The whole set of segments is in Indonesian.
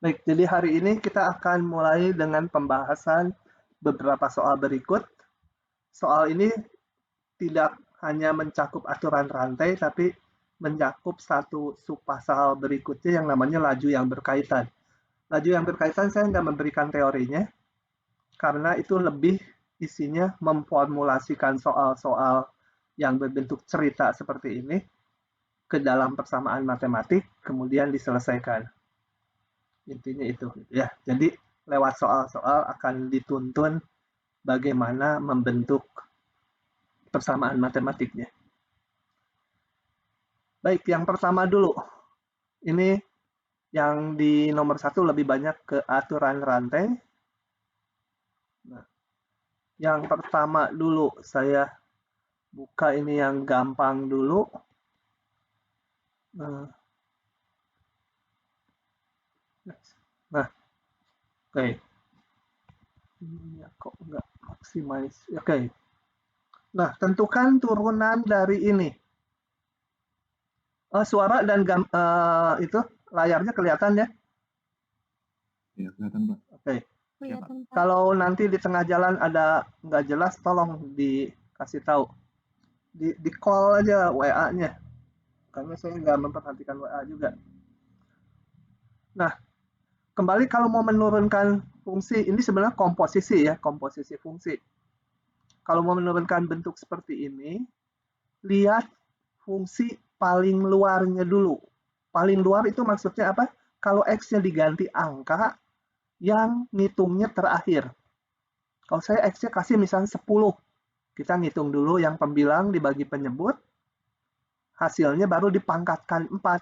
Baik, jadi hari ini kita akan mulai dengan pembahasan beberapa soal berikut. Soal ini tidak hanya mencakup aturan rantai, tapi mencakup satu subpasal berikutnya yang namanya laju yang berkaitan. Laju yang berkaitan saya nggak memberikan teorinya, karena itu lebih isinya memformulasikan soal-soal yang berbentuk cerita seperti ini ke dalam persamaan matematik, kemudian diselesaikan. Intinya itu ya. Jadi lewat soal-soal akan dituntun bagaimana membentuk persamaan matematiknya. Baik, yang pertama dulu. Ini yang di nomor 1 lebih banyak ke aturan rantai. Nah, yang pertama dulu saya buka ini yang gampang dulu. Nah, oke. Ini kok nggak maximize. Oke. Nah, tentukan turunan dari ini. Suara dan itu layarnya kelihatan ya? Ya, kelihatan, Pak. Oke. Kelihatan, Pak. Kalau nanti di tengah jalan ada nggak jelas, tolong dikasih tahu. Di call aja WA-nya. Karena saya nggak memperhatikan WA juga. Nah, kembali kalau mau menurunkan fungsi, ini sebenarnya komposisi ya, komposisi fungsi. Kalau mau menurunkan bentuk seperti ini, lihat fungsi paling luarnya dulu. Paling luar itu maksudnya apa? Kalau X-nya diganti angka, yang ngitungnya terakhir. Kalau saya X-nya kasih misalnya 10, kita ngitung dulu yang pembilang dibagi penyebut, hasilnya baru dipangkatkan 4.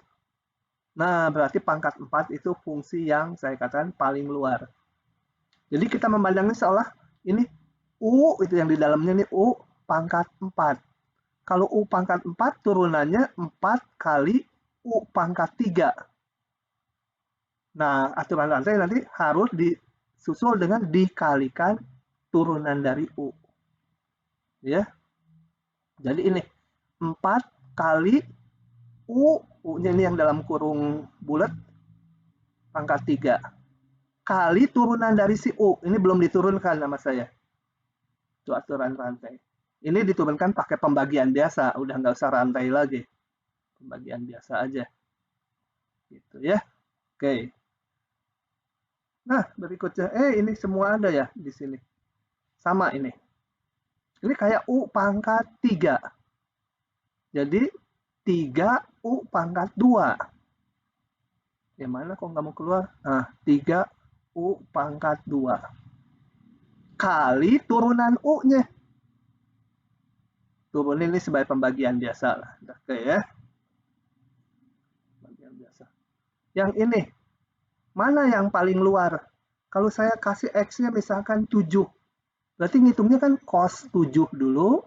Nah, berarti pangkat 4 itu fungsi yang saya katakan paling luar. Jadi kita memandangnya seolah ini U, itu yang di dalamnya ini U pangkat 4. Kalau U pangkat 4, turunannya 4 kali U pangkat 3. Nah, aturan rantai nanti harus disusul dengan dikalikan turunan dari U. Ya. Jadi ini 4 kali U, U-nya ini yang dalam kurung bulat, pangkat 3. Kali turunan dari si U. Ini belum diturunkan nama saya. Itu aturan rantai. Ini diturunkan pakai pembagian biasa. Udah nggak usah rantai lagi. Pembagian biasa aja. Gitu ya. Oke. Nah, berikutnya. Ini semua ada ya di sini. Sama ini. Ini kayak U pangkat 3. Jadi 3U pangkat 2. Yang mana kok nggak mau keluar? Nah, 3U pangkat 2. Kali turunan U-nya. Turun ini sebagai pembagian biasa lah. Oke ya. Pembagian biasa. Yang ini. Mana yang paling luar? Kalau saya kasih X-nya misalkan 7. Berarti ngitungnya kan cos 7 dulu.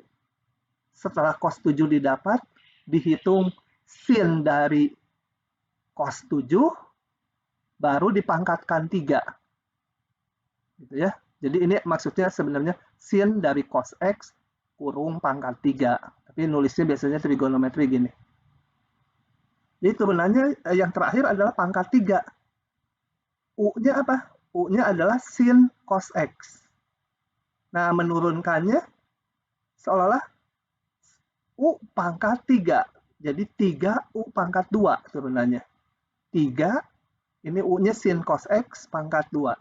Setelah cos 7 didapat, dihitung sin dari cos 7, baru dipangkatkan 3. Gitu ya. Jadi ini maksudnya sebenarnya sin dari cos X kurung pangkat 3. Tapi nulisnya biasanya trigonometri gini. Jadi turunannya yang terakhir adalah pangkat 3. U-nya apa? U-nya adalah sin cos X. Nah, menurunkannya seolah-olah U pangkat 3. Jadi 3U pangkat 2 turunannya. 3, ini U-nya sin cos X pangkat 2.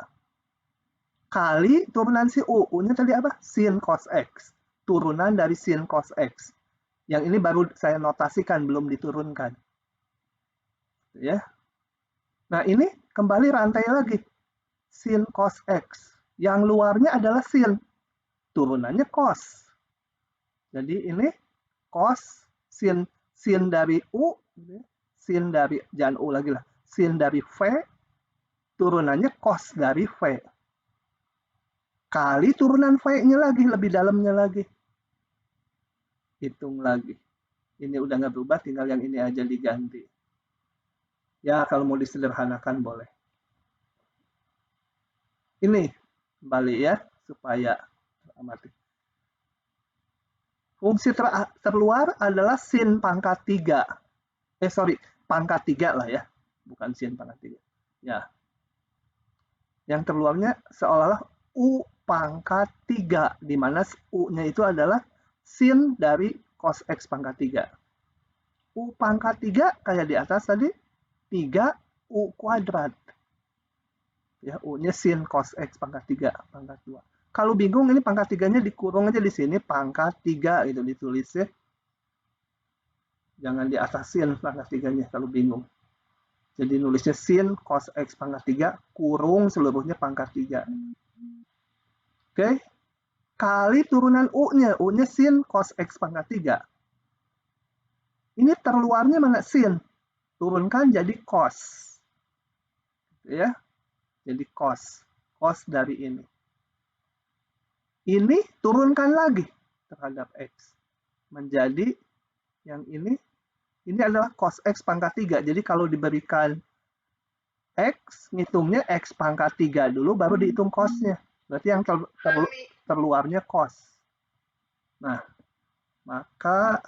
Kali turunan si U. U-nya tadi apa? Sin cos X. Turunan dari sin cos X. Yang ini baru saya notasikan, belum diturunkan. Ya. Nah, ini kembali rantai lagi. Sin cos X. Yang luarnya adalah sin. Turunannya cos. Jadi ini cos sin dari U, sin dari, jangan U lagi lah, sin dari V, turunannya cos dari V. Kali turunan V-nya lagi, lebih dalamnya lagi. Hitung lagi. Ini udah nggak berubah, tinggal yang ini aja diganti. Ya, kalau mau disederhanakan boleh. Ini, kembali ya, supaya amati. Fungsi terluar adalah sin pangkat 3. Pangkat 3 lah ya. Bukan sin pangkat 3. Ya. Yang terluarnya seolah-olah U pangkat 3, di mana U-nya itu adalah sin dari cos X pangkat 3. U pangkat 3 kayak di atas tadi, 3 U kuadrat. Ya, U-nya sin cos X pangkat 3, pangkat 2. Kalau bingung, ini pangkat 3-nya dikurung aja di sini, pangkat 3 gitu ditulis ya. Jangan di atas sin pangkat 3-nya kalau bingung. Jadi nulisnya sin cos X pangkat 3 kurung seluruhnya pangkat 3. Oke? Kali turunan U-nya. U-nya sin cos X pangkat 3. Ini terluarnya mana? Sin. Turunkan jadi cos. Ya. Jadi cos. Cos dari ini. Ini turunkan lagi terhadap X. Menjadi yang ini adalah cos X pangkat 3. Jadi kalau diberikan X, ngitungnya X pangkat 3 dulu, baru dihitung cosnya. Berarti yang terluarnya cos. Nah, maka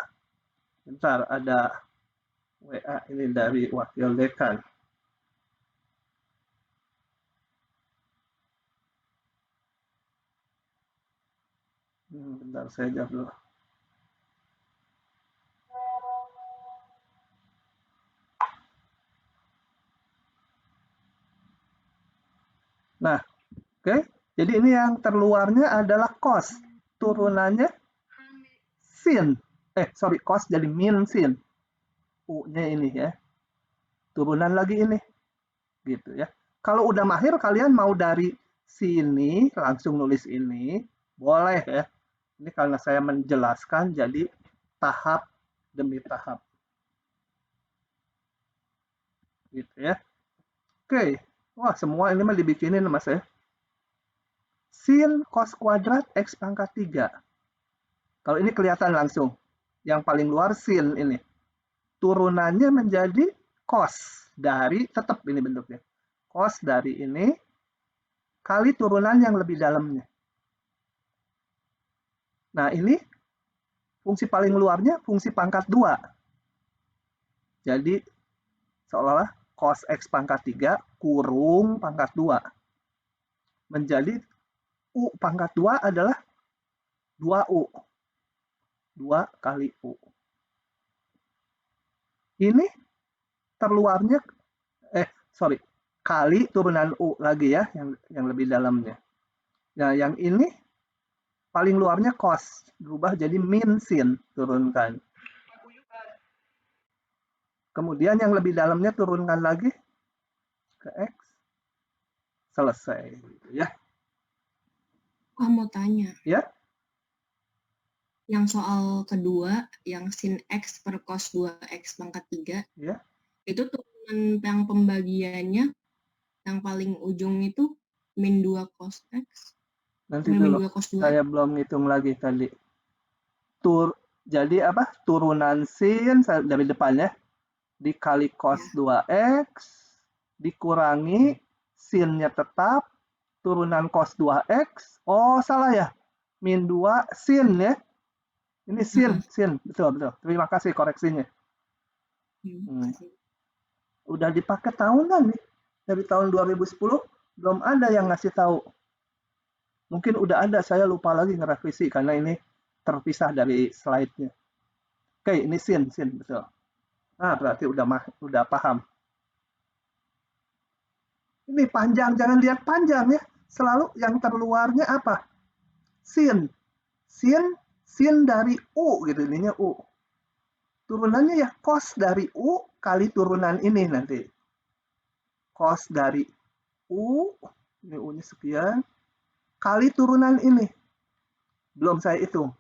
bentar, ada WA ini dari wakil dekan. Bentar, saya jawab dulu. Nah, oke. Jadi ini yang terluarnya adalah cos. Turunannya sin. Cos jadi min sin. U-nya ini ya. Turunan lagi ini. Gitu ya. Kalau udah mahir, kalian mau dari sini langsung nulis ini, boleh ya. Ini karena saya menjelaskan, jadi tahap demi tahap. Gitu ya. Oke. Wah, semua ini mah dibikinin Mas ya. Sin cos kuadrat X pangkat 3. Kalau ini kelihatan langsung. Yang paling luar sin ini. Turunannya menjadi cos dari, tetap ini bentuknya. Cos dari ini kali turunan yang lebih dalamnya. Nah, ini fungsi paling luarnya fungsi pangkat 2. Jadi, seolah-olah cos X pangkat 3 kurung pangkat 2. Menjadi U pangkat 2 adalah 2U. 2 kali U. Ini terluarnya, kali turunan U lagi ya, yang lebih dalamnya. Nah, yang ini paling luarnya cos, berubah jadi min sin, turunkan. Kemudian yang lebih dalamnya turunkan lagi ke X, selesai. Ya. Mau tanya. Ya. Yang soal kedua, yang sin X per cos 2X pangkat 3, ya. Itu turunan yang pembagiannya, yang paling ujung itu min 2 cos X. Nanti dulu, saya belum ngitung lagi tadi. Jadi apa? Turunan sin dari depannya dikali cos 2X, dikurangi sinnya tetap, turunan cos 2X. Oh, salah ya. Min 2 sin ya. Ini sin. Betul. Terima kasih koreksinya. Udah dipakai tahunan nih. Dari tahun 2010 belum ada yang ngasih tahu. Mungkin udah ada, saya lupa lagi ngerevisi karena ini terpisah dari slide-nya. Oke, ini sin, betul. Nah, berarti udah paham. Ini panjang, jangan lihat panjang ya. Selalu yang terluarnya apa? Sin. Sin dari U gitu, ininya U. Turunannya ya cos dari U kali turunan ini nanti. Cos dari U, ini U-nya sekian, kali turunan ini. Belum saya hitung.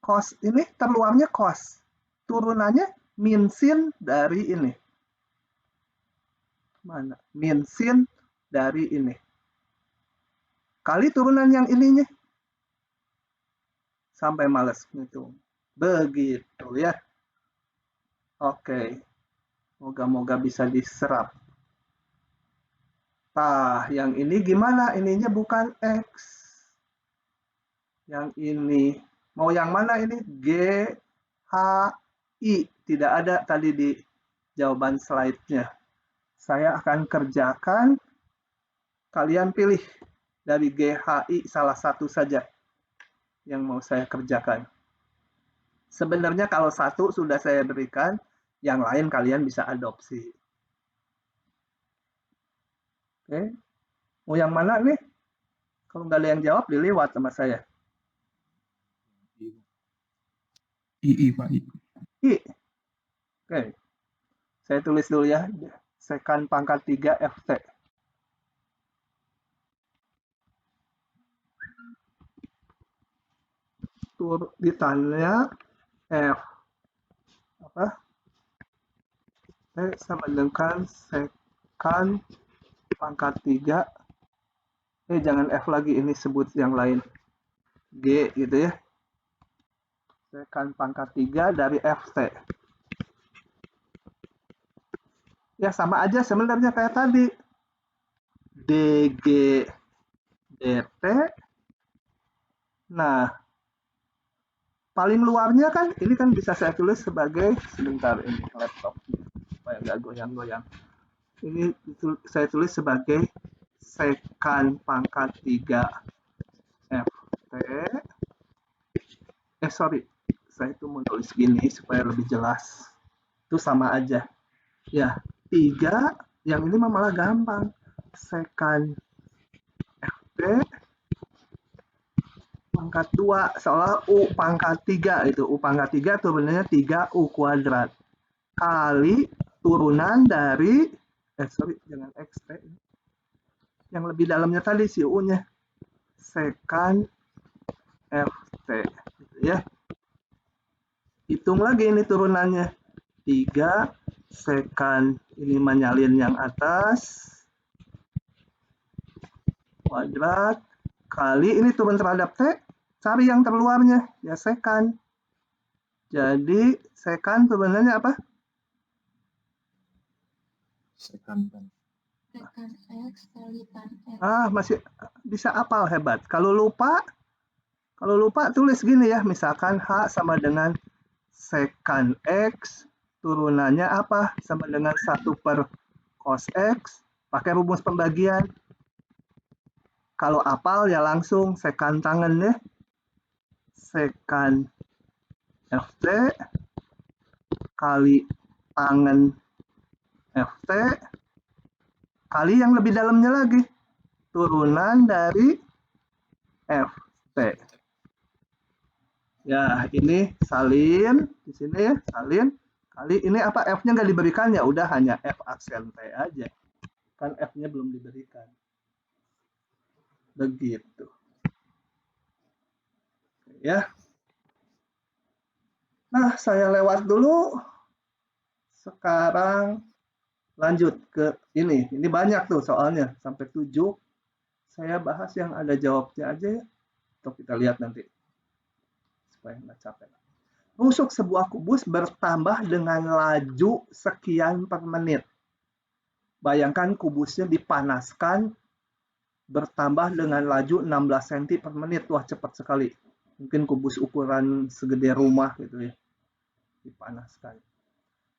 Cos ini terluarnya cos. Turunannya min sin dari ini. Mana? Min sin dari ini. Kali turunan yang ininya. Sampai males ngitung. Begitu ya. Oke. Moga-moga bisa diserap. Nah, yang ini gimana? Ininya bukan X. Yang ini. Mau yang mana ini? G, H, I. Tidak ada tadi di jawaban slide-nya. Saya akan kerjakan Kalian pilih dari GHI salah satu saja yang mau saya kerjakan. Sebenarnya kalau satu sudah saya berikan, yang lain kalian bisa adopsi. Oke, mau yang mana nih? Kalau nggak ada yang jawab, dilewat sama saya. II, Pak. I. Oke, saya tulis dulu ya. Sekan pangkat 3 FT. Ditanya F apa? Sama dengan sekan pangkat 3. Jangan F lagi, ini sebut yang lain. G gitu ya. Sekan pangkat 3 dari FT. Ya sama aja sebenarnya kayak tadi. DG DT. Nah, paling luarnya kan ini kan bisa saya tulis sebagai, sebentar ini laptop supaya nggak goyang-goyang. Ini saya tulis sebagai sekan pangkat 3 FT. Sorry, saya itu mau tulis gini supaya lebih jelas. Itu sama aja. Ya, 3, yang ini malah gampang. Sekan FT pangkat 2, seolah U pangkat 3 itu. U pangkat 3 itu sebenarnya 3U kuadrat. Kali turunan dari, jangan XT. Yang lebih dalamnya tadi si U-nya. Sekan FT. Gitu ya. Hitung lagi ini turunannya. 3 sekan ini menyalin yang atas kuadrat kali ini turun terhadap T, cari yang terluarnya ya sekan. Jadi sekan sebenarnya apa? Sekan kan. Sekan X kali tan X. Masih bisa apal, hebat. Kalau lupa tulis gini ya, misalkan H sama dengan sekan X, turunannya apa? Sama dengan 1 per cos X, pakai rumus pembagian. Kalau apal ya langsung sekan tangan ya. Sekan FT kali tangan FT kali yang lebih dalamnya lagi. Turunan dari FT. Ya, ini salin di sini ya, salin kali ini apa F-nya nggak diberikan, ya udah hanya F aksen T aja. Kan F-nya belum diberikan. Begitu. Ya. Nah, saya lewat dulu. Sekarang lanjut ke ini. Ini banyak tuh soalnya, sampai 7. Saya bahas yang ada jawabnya aja ya. Atau kita lihat nanti. Supaya nggak capek. Rusuk sebuah kubus bertambah dengan laju sekian per menit. Bayangkan kubusnya dipanaskan bertambah dengan laju 16 cm per menit. Wah, cepat sekali. Mungkin kubus ukuran segede rumah gitu ya. Dipanaskan.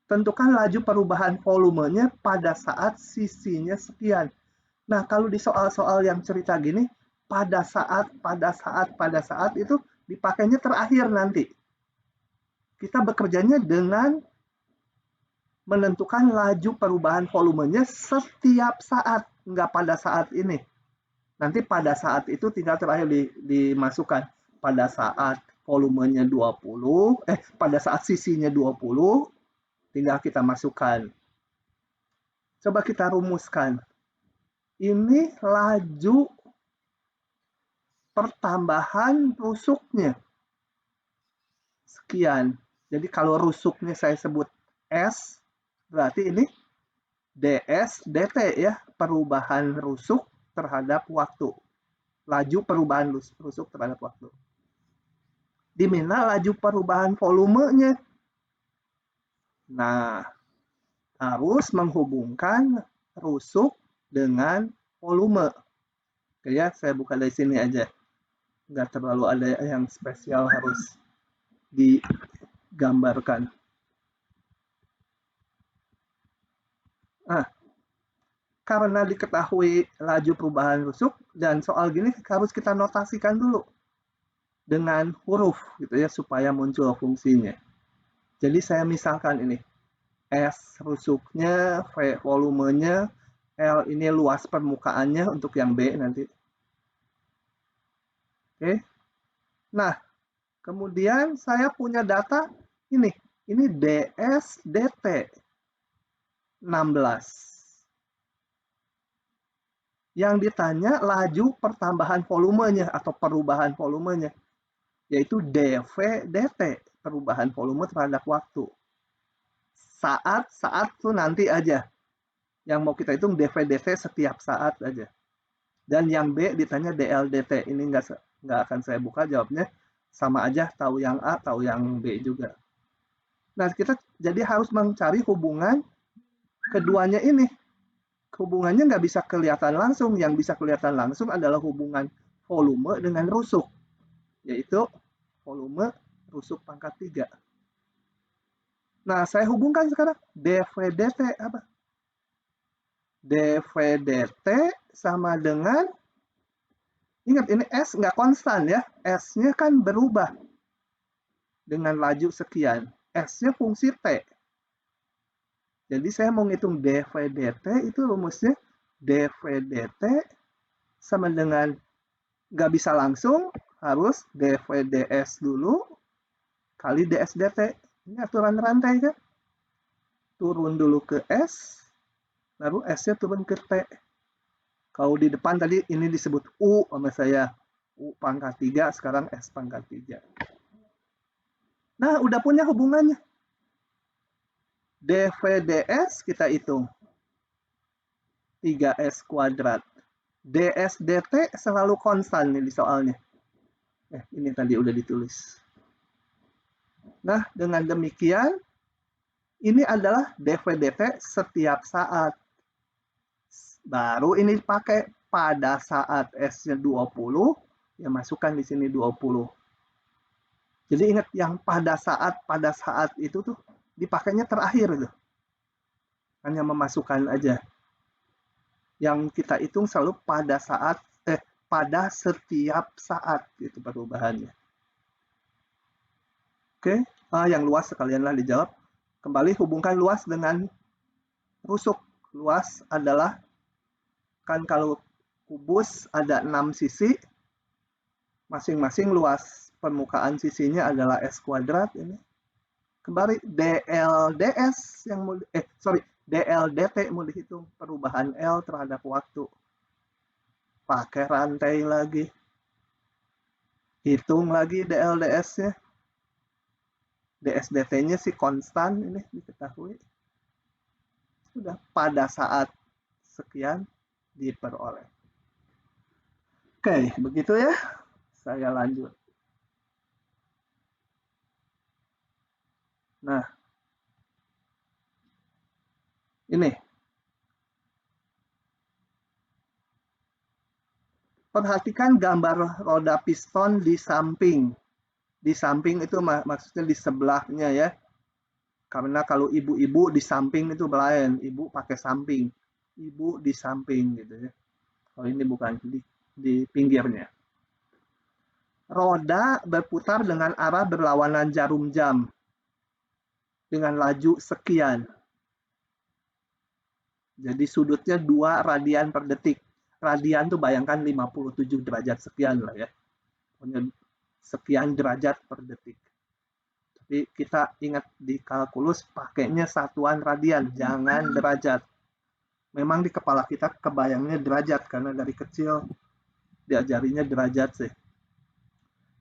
Tentukan laju perubahan volumenya pada saat sisinya sekian. Nah, kalau di soal-soal yang cerita gini, pada saat itu dipakainya terakhir nanti. Kita bekerjanya dengan menentukan laju perubahan volumenya setiap saat, nggak pada saat ini. Nanti pada saat itu tinggal terakhir dimasukkan. Pada saat volumenya 20, pada saat sisinya 20, tinggal kita masukkan. Coba kita rumuskan. Ini laju pertambahan rusuknya. Sekian. Jadi kalau rusuknya saya sebut S, berarti ini ds dt ya, perubahan rusuk terhadap waktu. Laju perubahan rusuk terhadap waktu. Di mana laju perubahan volumenya? Nah, harus menghubungkan rusuk dengan volume. Oke ya, saya buka dari sini aja. Nggak terlalu ada yang spesial harus digambarkan. karena diketahui laju perubahan rusuk, dan soal gini harus kita notasikan dulu dengan huruf gitu ya supaya muncul fungsinya. Jadi saya misalkan ini S rusuknya, V volumenya, L ini luas permukaannya untuk yang B nanti. Oke. Nah, kemudian saya punya data ini DS DT 16. Yang ditanya laju pertambahan volumenya atau perubahan volumenya, yaitu dV dt, perubahan volume terhadap waktu. Saat tuh nanti aja. Yang mau kita hitung dV dt setiap saat aja. Dan yang B ditanya dL dt, ini nggak akan saya buka jawabnya, sama aja tahu yang A, tahu yang B juga. Nah, kita jadi harus mencari hubungan keduanya ini. Hubungannya nggak bisa kelihatan langsung. Yang bisa kelihatan langsung adalah hubungan volume dengan rusuk, yaitu volume rusuk pangkat 3. Nah, saya hubungkan sekarang dV dt apa? dV dt sama dengan, ingat ini S nggak konstan ya, S-nya kan berubah dengan laju sekian. S-nya fungsi T. Jadi saya mau ngitung dV dt, itu rumusnya dV dt sama dengan, nggak bisa langsung, harus dV ds dulu kali ds dt. Ini aturan rantai kan? Turun dulu ke S, lalu S-nya turun ke T. Kalau di depan tadi ini disebut U sama saya. U pangkat 3, sekarang S pangkat 3. Nah, udah punya hubungannya. dV ds kita hitung 3S kuadrat. ds dt selalu konstan nih di soalnya. Ini tadi udah ditulis. Nah, dengan demikian ini adalah dV dt setiap saat. Baru ini pakai pada saat S-nya 20, ya masukkan di sini 20. Jadi ingat yang pada saat itu tuh dipakainya terakhir tuh. Hanya memasukkan aja. Yang kita hitung selalu pada setiap saat itu perubahannya. Oke, yang luas sekalianlah dijawab. Kembali hubungkan luas dengan rusuk. Luas adalah, kan kalau kubus ada 6 sisi, masing-masing luas permukaan sisinya adalah S kuadrat ini. Kembali DLDS yang mau DLDT mau dihitung perubahan L terhadap waktu. Pakai rantai lagi. Hitung lagi DLDS-nya. DSDT-nya sih konstan ini diketahui. Sudah pada saat sekian diperoleh. Oke, begitu ya. Saya lanjut. Nah, ini. Perhatikan gambar roda piston di samping. Di samping itu maksudnya di sebelahnya ya. Karena kalau ibu-ibu di samping itu lain. Ibu pakai samping. Ibu di samping gitu ya. Kalau ini bukan di pinggirnya. Roda berputar dengan arah berlawanan jarum jam. Dengan laju sekian. Jadi sudutnya 2 radian per detik. Radian tuh bayangkan 57 derajat sekian lah ya. Sekian derajat per detik. Tapi kita ingat di kalkulus pakainya satuan radian, jangan derajat. Memang di kepala kita kebayangnya derajat karena dari kecil diajarinya derajat sih.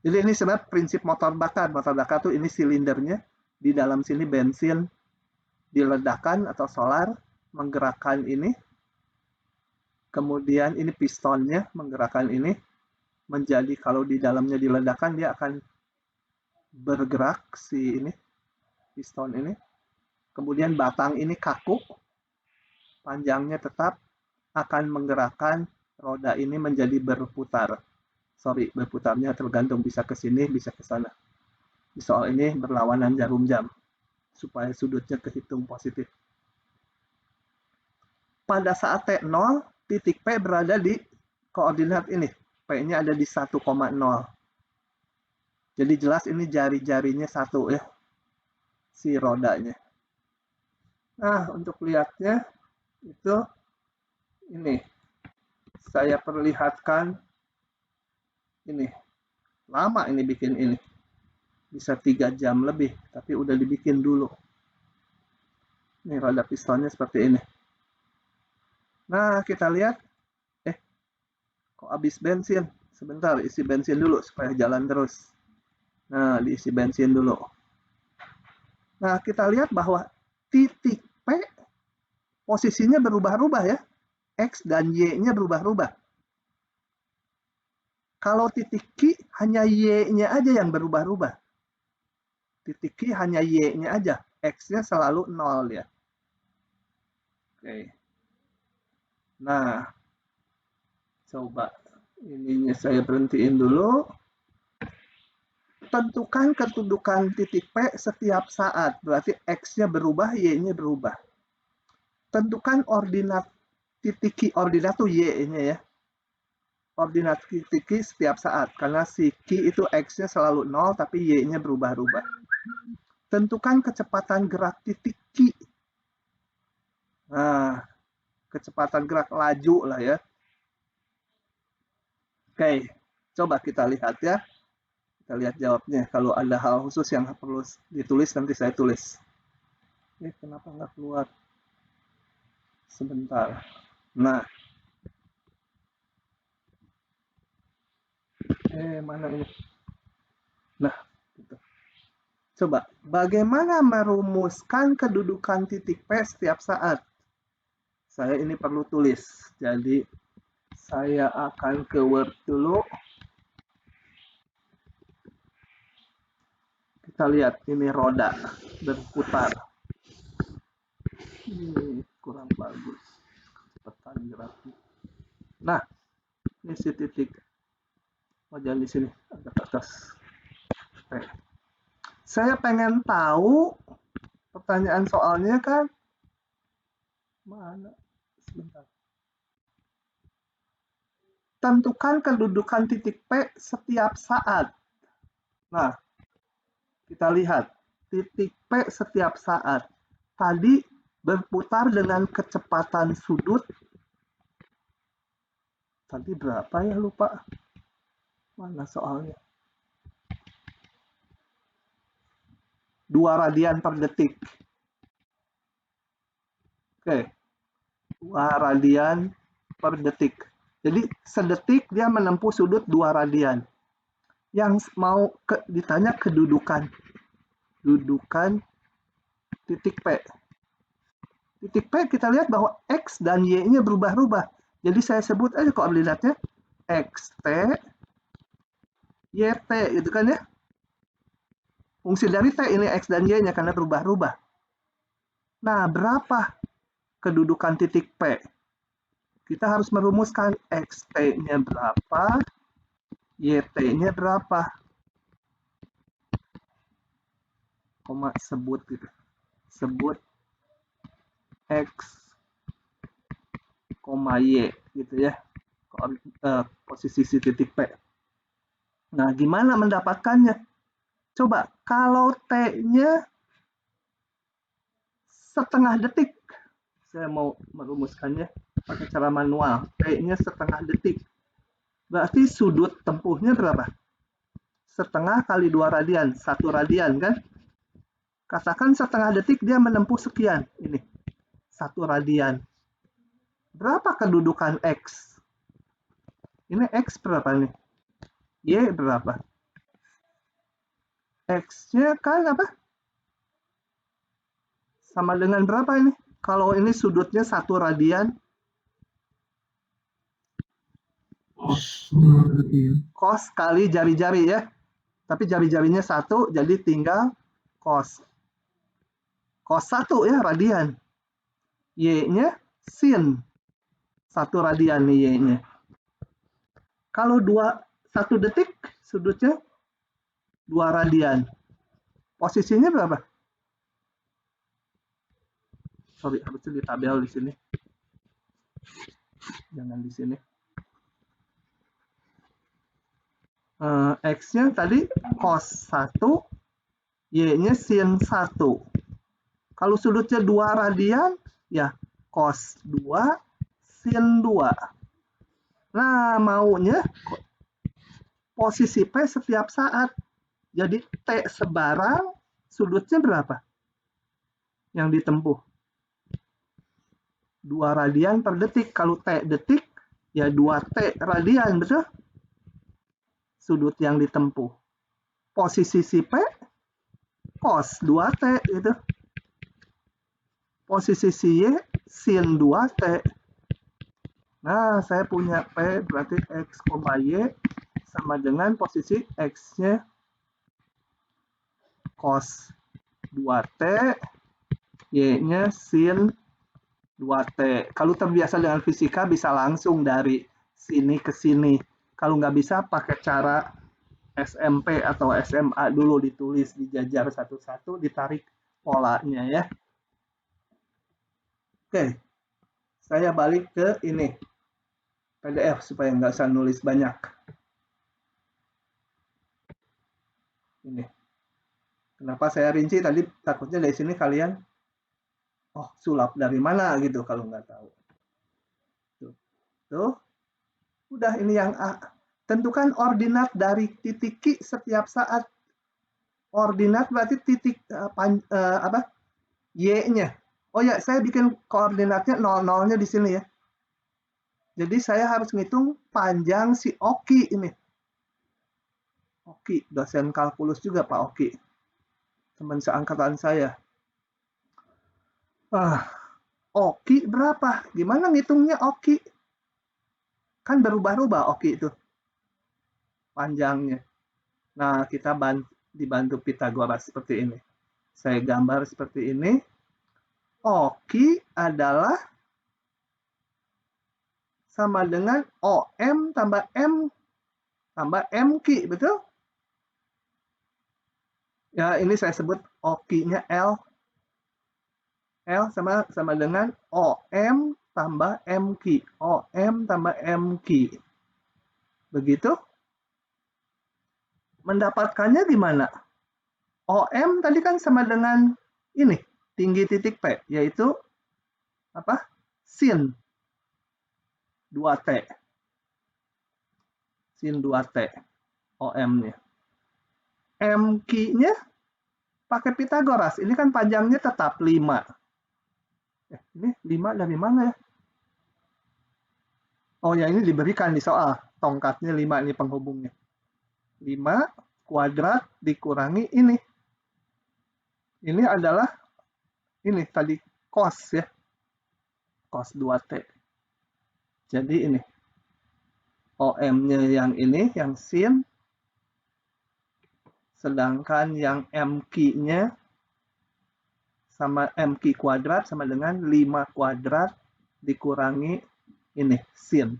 Jadi ini sebenarnya prinsip motor bakar. Motor bakar tuh ini silindernya, di dalam sini bensin diledakkan atau solar menggerakkan ini. Kemudian ini pistonnya menggerakkan ini. Menjadi kalau di dalamnya diledakkan dia akan bergerak si ini piston ini. Kemudian batang ini kaku. Panjangnya tetap akan menggerakkan roda ini menjadi berputar. Berputarnya tergantung bisa ke sini, bisa ke sana. Di soal ini berlawanan jarum jam supaya sudutnya kehitung positif. pada saat T0, titik P berada di koordinat ini. P-nya ada di 1,0. Jadi jelas ini jari-jarinya satu ya, si rodanya. Nah, untuk lihatnya itu ini. Saya perlihatkan ini. Lama ini bikin ini. Bisa 3 jam lebih, tapi udah dibikin dulu. Ini roda pistonnya seperti ini. Nah, kita lihat. Kok habis bensin? Sebentar, isi bensin dulu supaya jalan terus. Nah, diisi bensin dulu. Nah, kita lihat bahwa titik P posisinya berubah-ubah ya. X dan Y-nya berubah-ubah. Kalau titik Q hanya Y-nya aja yang berubah-ubah. Titik Q hanya Y-nya aja. X-nya selalu 0 ya. Oke. Nah, coba ininya saya berhentiin dulu. Tentukan kedudukan titik P setiap saat. Berarti X-nya berubah, Y-nya berubah. Tentukan ordinat titik Q. Ordinat itu Y-nya ya. Ordinat titik Q setiap saat. Karena si Q itu X-nya selalu 0, tapi Y-nya berubah-ubah. Tentukan kecepatan gerak titik Q. Nah, kecepatan gerak laju lah ya. Oke, coba kita lihat ya. Kita lihat jawabnya. Kalau ada hal khusus yang perlu ditulis, nanti saya tulis. Kenapa nggak keluar? Sebentar. Nah. Mana ini? Nah, gitu. Coba, bagaimana merumuskan kedudukan titik P setiap saat? Saya ini perlu tulis. Jadi, saya akan ke Word dulu. Kita lihat, ini roda berputar. Ini kurang bagus. Kecepatan geraknya. Nah, ini si titik. Jangan di sini, agak ke atas. Oke. Saya pengen tahu, pertanyaan soalnya kan, mana? Sebentar. Tentukan kedudukan titik P setiap saat. Nah, kita lihat. Titik P setiap saat. Tadi berputar dengan kecepatan sudut. Tadi berapa ya, lupa. Mana soalnya? 2 radian per detik. Oke. 2 radian per detik. Jadi sedetik dia menempuh sudut 2 radian. Yang mau ditanya kedudukan. Dudukan titik P. Titik P kita lihat bahwa X dan Y-nya berubah-ubah. Jadi saya sebut aja koordinatnya XT, YT gitu kan ya. Fungsi dari T ini X dan Y-nya karena berubah-ubah. Nah, berapa kedudukan titik P? Kita harus merumuskan XT-nya berapa, YT-nya berapa. Koma sebut gitu. Sebut X, Y gitu ya. Posisi si titik P. Nah, gimana mendapatkannya? Coba, kalau T-nya setengah detik, saya mau merumuskannya pakai cara manual. T-nya setengah detik. Berarti sudut tempuhnya berapa? Setengah kali 2 radian. 1 radian kan? Katakan setengah detik dia menempuh sekian. Ini. 1 radian. Berapa kedudukan X? Ini X berapa nih? Y berapa? X-nya kan apa? Sama dengan berapa ini? Kalau ini sudutnya 1 radian. Cos kali jari-jari ya. Tapi jari-jarinya 1, jadi tinggal cos. Cos 1 ya, radian. Y-nya sin. 1 radian nih Y-nya. Kalau 1 detik, sudutnya 2 radian. Posisinya berapa? Sorry, harusnya di tabel di sini. Jangan di sini. X-nya tadi cos 1, Y-nya sin 1. Kalau sudutnya 2 radian, ya cos 2, sin 2. Nah, maunya posisi P setiap saat. Jadi T sebarang, sudutnya berapa yang ditempuh? 2 radian per detik. Kalau T detik, ya 2T radian, betul? Sudut yang ditempuh. Posisi si P, cos 2T, gitu. Posisi si Y, sin 2T. Nah, saya punya P berarti X, Y sama dengan posisi X-nya cos 2T, Y-nya sin 2T. Kalau terbiasa dengan fisika bisa langsung dari sini ke sini. Kalau nggak bisa pakai cara SMP atau SMA dulu, ditulis, dijajar satu-satu, ditarik polanya ya. Oke, saya balik ke ini. PDF supaya nggak usah nulis banyak. Ini. Kenapa saya rinci tadi, takutnya dari sini kalian, oh sulap dari mana gitu kalau nggak tahu. Tuh. Udah ini yang A. Tentukan ordinat dari titik Q setiap saat. Ordinat berarti titik Y-nya. Oh ya, saya bikin koordinatnya 00-nya di sini ya. Jadi saya harus ngitung panjang si Oki ini. Oki, dosen kalkulus juga Pak Oki. Teman seangkatan saya. Oki berapa? Gimana ngitungnya Oki? Kan berubah-ubah Oki itu. Panjangnya. Nah, kita dibantu Pitagoras seperti ini. Saya gambar seperti ini. Oki adalah sama dengan OM tambah M tambah MQ, betul? Ya, ini saya sebut Oki-nya L. L sama dengan OM tambah MQ. OM tambah MQ. Begitu? Mendapatkannya gimana? OM tadi kan sama dengan ini, tinggi titik P, yaitu apa? Sin 2T. Sin 2T. OM-nya. MQ-nya pakai Pitagoras. Ini kan panjangnya tetap 5. Ini 5 dari mana ya? Oh ya, ini diberikan di soal. Tongkatnya 5 ini penghubungnya. 5 kuadrat dikurangi ini. Ini adalah ini tadi cos ya. Cos 2T. Jadi ini. OM-nya yang ini, yang sin. Sedangkan yang MQ-nya sama MQ kuadrat sama dengan 5 kuadrat dikurangi ini, sin.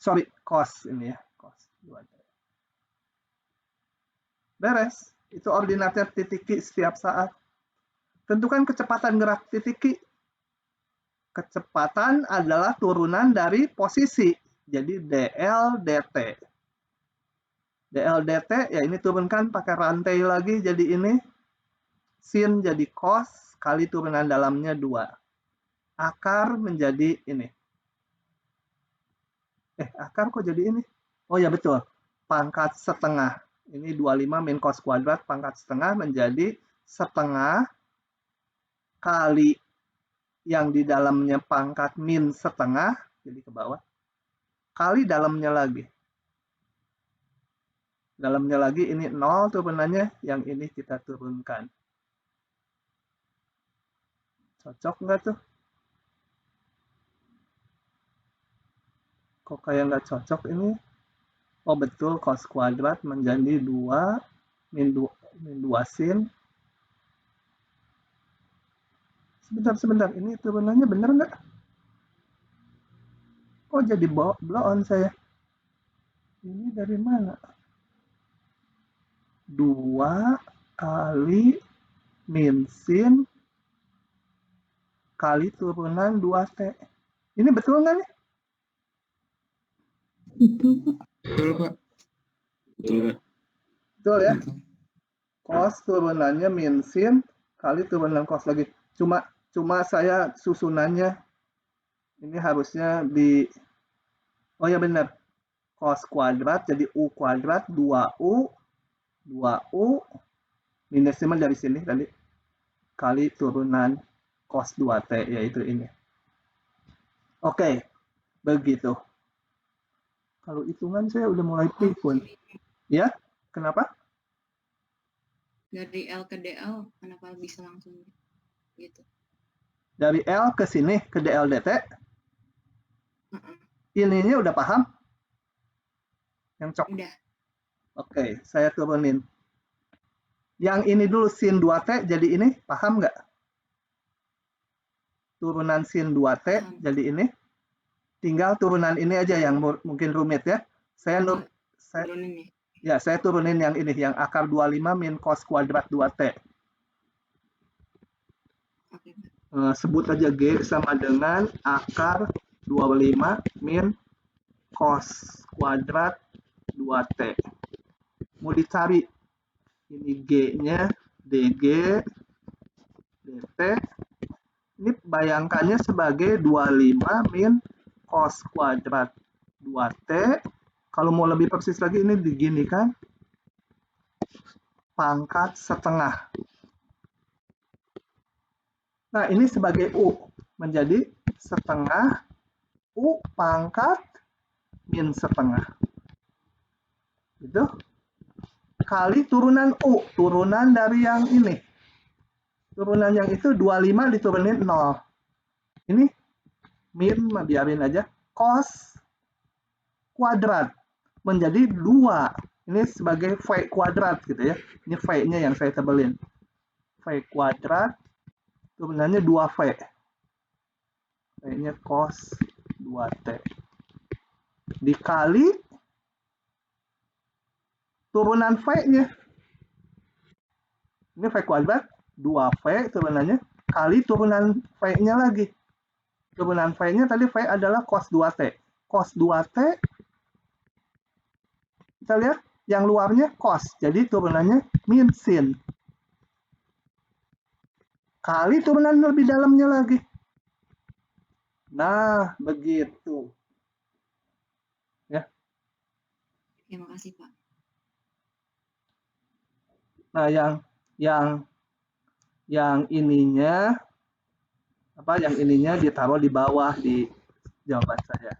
Cos ini ya. Cos 2T. Beres. Itu ordinatnya titik Q setiap saat. Tentukan kecepatan gerak titik Q. Kecepatan adalah turunan dari posisi. Jadi dl dt. Dl dt ya ini turunkan pakai rantai lagi jadi ini. Sin jadi cos kali turunan dalamnya 2. Akar menjadi ini. Akar kok jadi ini? Oh ya betul. Pangkat setengah. Ini 25 min cos kuadrat pangkat setengah menjadi setengah kali yang di dalamnya pangkat min setengah, jadi ke bawah, kali dalamnya lagi. Dalamnya lagi ini 0 turunannya, yang ini kita turunkan. Cocok nggak tuh? Kok kayak nggak cocok ini? Oh betul, cos kuadrat menjadi 2 min 2 sin. Sebentar, ini turunannya bener nggak? Kok jadi blow on saya? Ini dari mana? 2 kali min sin kali turunan 2T. Ini betul nggak nih? Betul, Pak. Betul, Pak. Betul, Pak. Betul ya? Cos turunannya min sin kali turunan cos lagi. Cuma saya susunannya ini harusnya oh ya benar. Cos kuadrat jadi U kuadrat 2U minusnya dari sini tadi kali turunan cos 2T yaitu ini. Oke, begitu. Kalau hitungan saya udah mulai pikun. Ya, kenapa? Dari L ke DL, kenapa bisa langsung gitu? Dari L ke sini, ke DL dt. Ininya udah paham? Yang cok. Udah. Oke, saya turunin. Yang ini dulu sin 2T jadi ini, paham nggak? Turunan sin 2T Paham. jadi ini. Tinggal turunan ini aja yang mungkin rumit ya. Saya Turunin ya. Ya, saya turunin yang ini, yang akar 25 min cos kuadrat 2T. Oke, Pak. Sebut aja G sama dengan akar 25 min cos kuadrat 2T. Mau dicari ini G-nya, DG, DT. Ini bayangkannya sebagai 25 min cos kuadrat 2T. Kalau mau lebih persis lagi ini diginikan pangkat setengah. Nah, ini sebagai U. Menjadi setengah U pangkat min setengah. Gitu. Kali turunan U. Turunan dari yang ini. Turunan yang itu 25 diturunin 0. Ini min, biarin aja. Cos kuadrat. Menjadi 2. Ini sebagai V kuadrat gitu ya. Ini V-nya yang saya tebelin. V kuadrat. Turunannya 2V. V-nya cos 2T. Dikali turunan V-nya. Ini V kuadrat, 2V turunannya, kali turunan V-nya lagi. Turunan V-nya tadi V adalah cos 2T. Cos 2T, kita lihat, yang luarnya cos. Jadi turunannya min sin. Kali turunan lebih dalamnya lagi. Nah, begitu. Ya. Terima kasih, Pak. Nah, yang ininya yang ininya ditaruh di bawah di jawaban saya.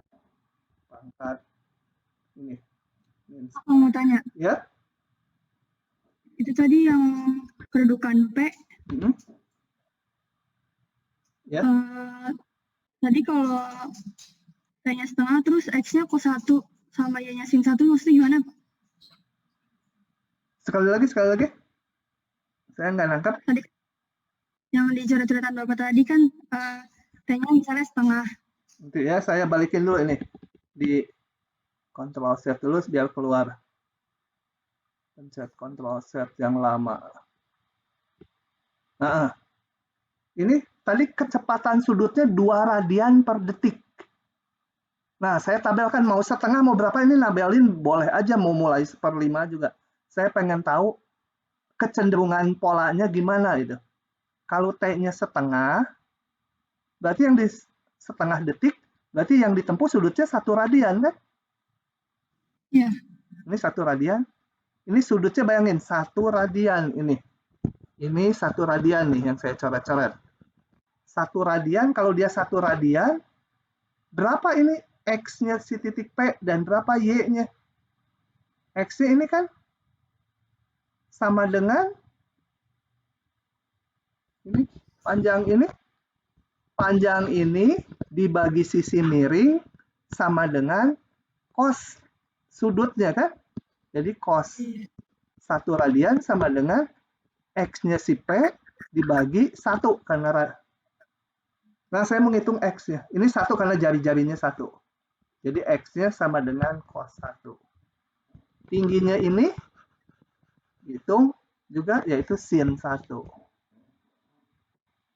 Pangkat ini. Aku mau tanya. Ya. Itu tadi yang kedudukan P. Ya. Tadi kalau P-nya setengah terus X-nya cos 1 sama Y-nya sin 1 maksudnya gimana, Pak? Sekali lagi. Saya nggak nangkap. Tadi yang di coret-coretan Bapak tadi kan P-nya misalnya setengah. Nanti ya, saya balikin dulu ini. Di Ctrl Z dulu biar keluar. Pencet Ctrl Z yang lama. Nah, ini tadi kecepatan sudutnya 2 radian per detik. Nah, saya tabelkan mau setengah, mau berapa, ini labelin boleh aja, mau mulai 1/5 juga. Saya pengen tahu kecenderungan polanya gimana itu. Kalau T-nya setengah, berarti yang di setengah detik, berarti yang ditempuh sudutnya 1 radian kan? Iya. Ini 1 radian. Ini sudutnya bayangin 1 radian ini. Ini 1 radian nih yang saya coret-coret. 1 radian, kalau dia 1 radian, berapa ini X-nya si titik P dan berapa Y-nya? X-nya ini kan sama dengan ini panjang ini dibagi sisi miring sama dengan cos sudutnya kan? Jadi cos 1 radian sama dengan X-nya si P dibagi 1 karena nah saya menghitung X-nya. Ini 1 karena jari-jarinya 1. Jadi X-nya sama dengan cos 1. Tingginya ini hitung juga yaitu sin 1.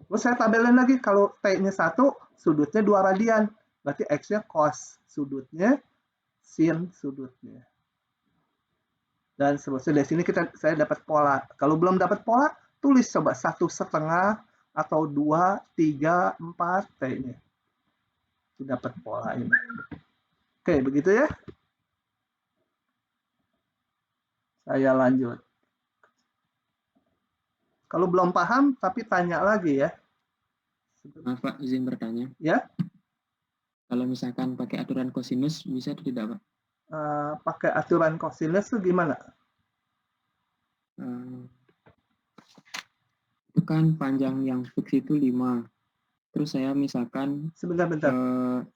Terus saya tabelin lagi, kalau T-nya 1, sudutnya 2 radian. Berarti X-nya cos sudutnya, sin sudutnya. Dan seterusnya. Dari sini saya dapat pola. Kalau belum dapat pola, tulis coba 1,5 atau 2, 3, 4 T-nya. Dapat pola ini. Oke, begitu ya. Saya lanjut. Kalau belum paham, tapi tanya lagi ya. Maaf Pak, izin bertanya. Ya, Kalau misalkan pakai aturan kosinus, bisa atau tidak Pak? pakai aturan kosinus itu gimana? Itu kan panjang yang fix itu 5. Terus saya misalkan Sebentar.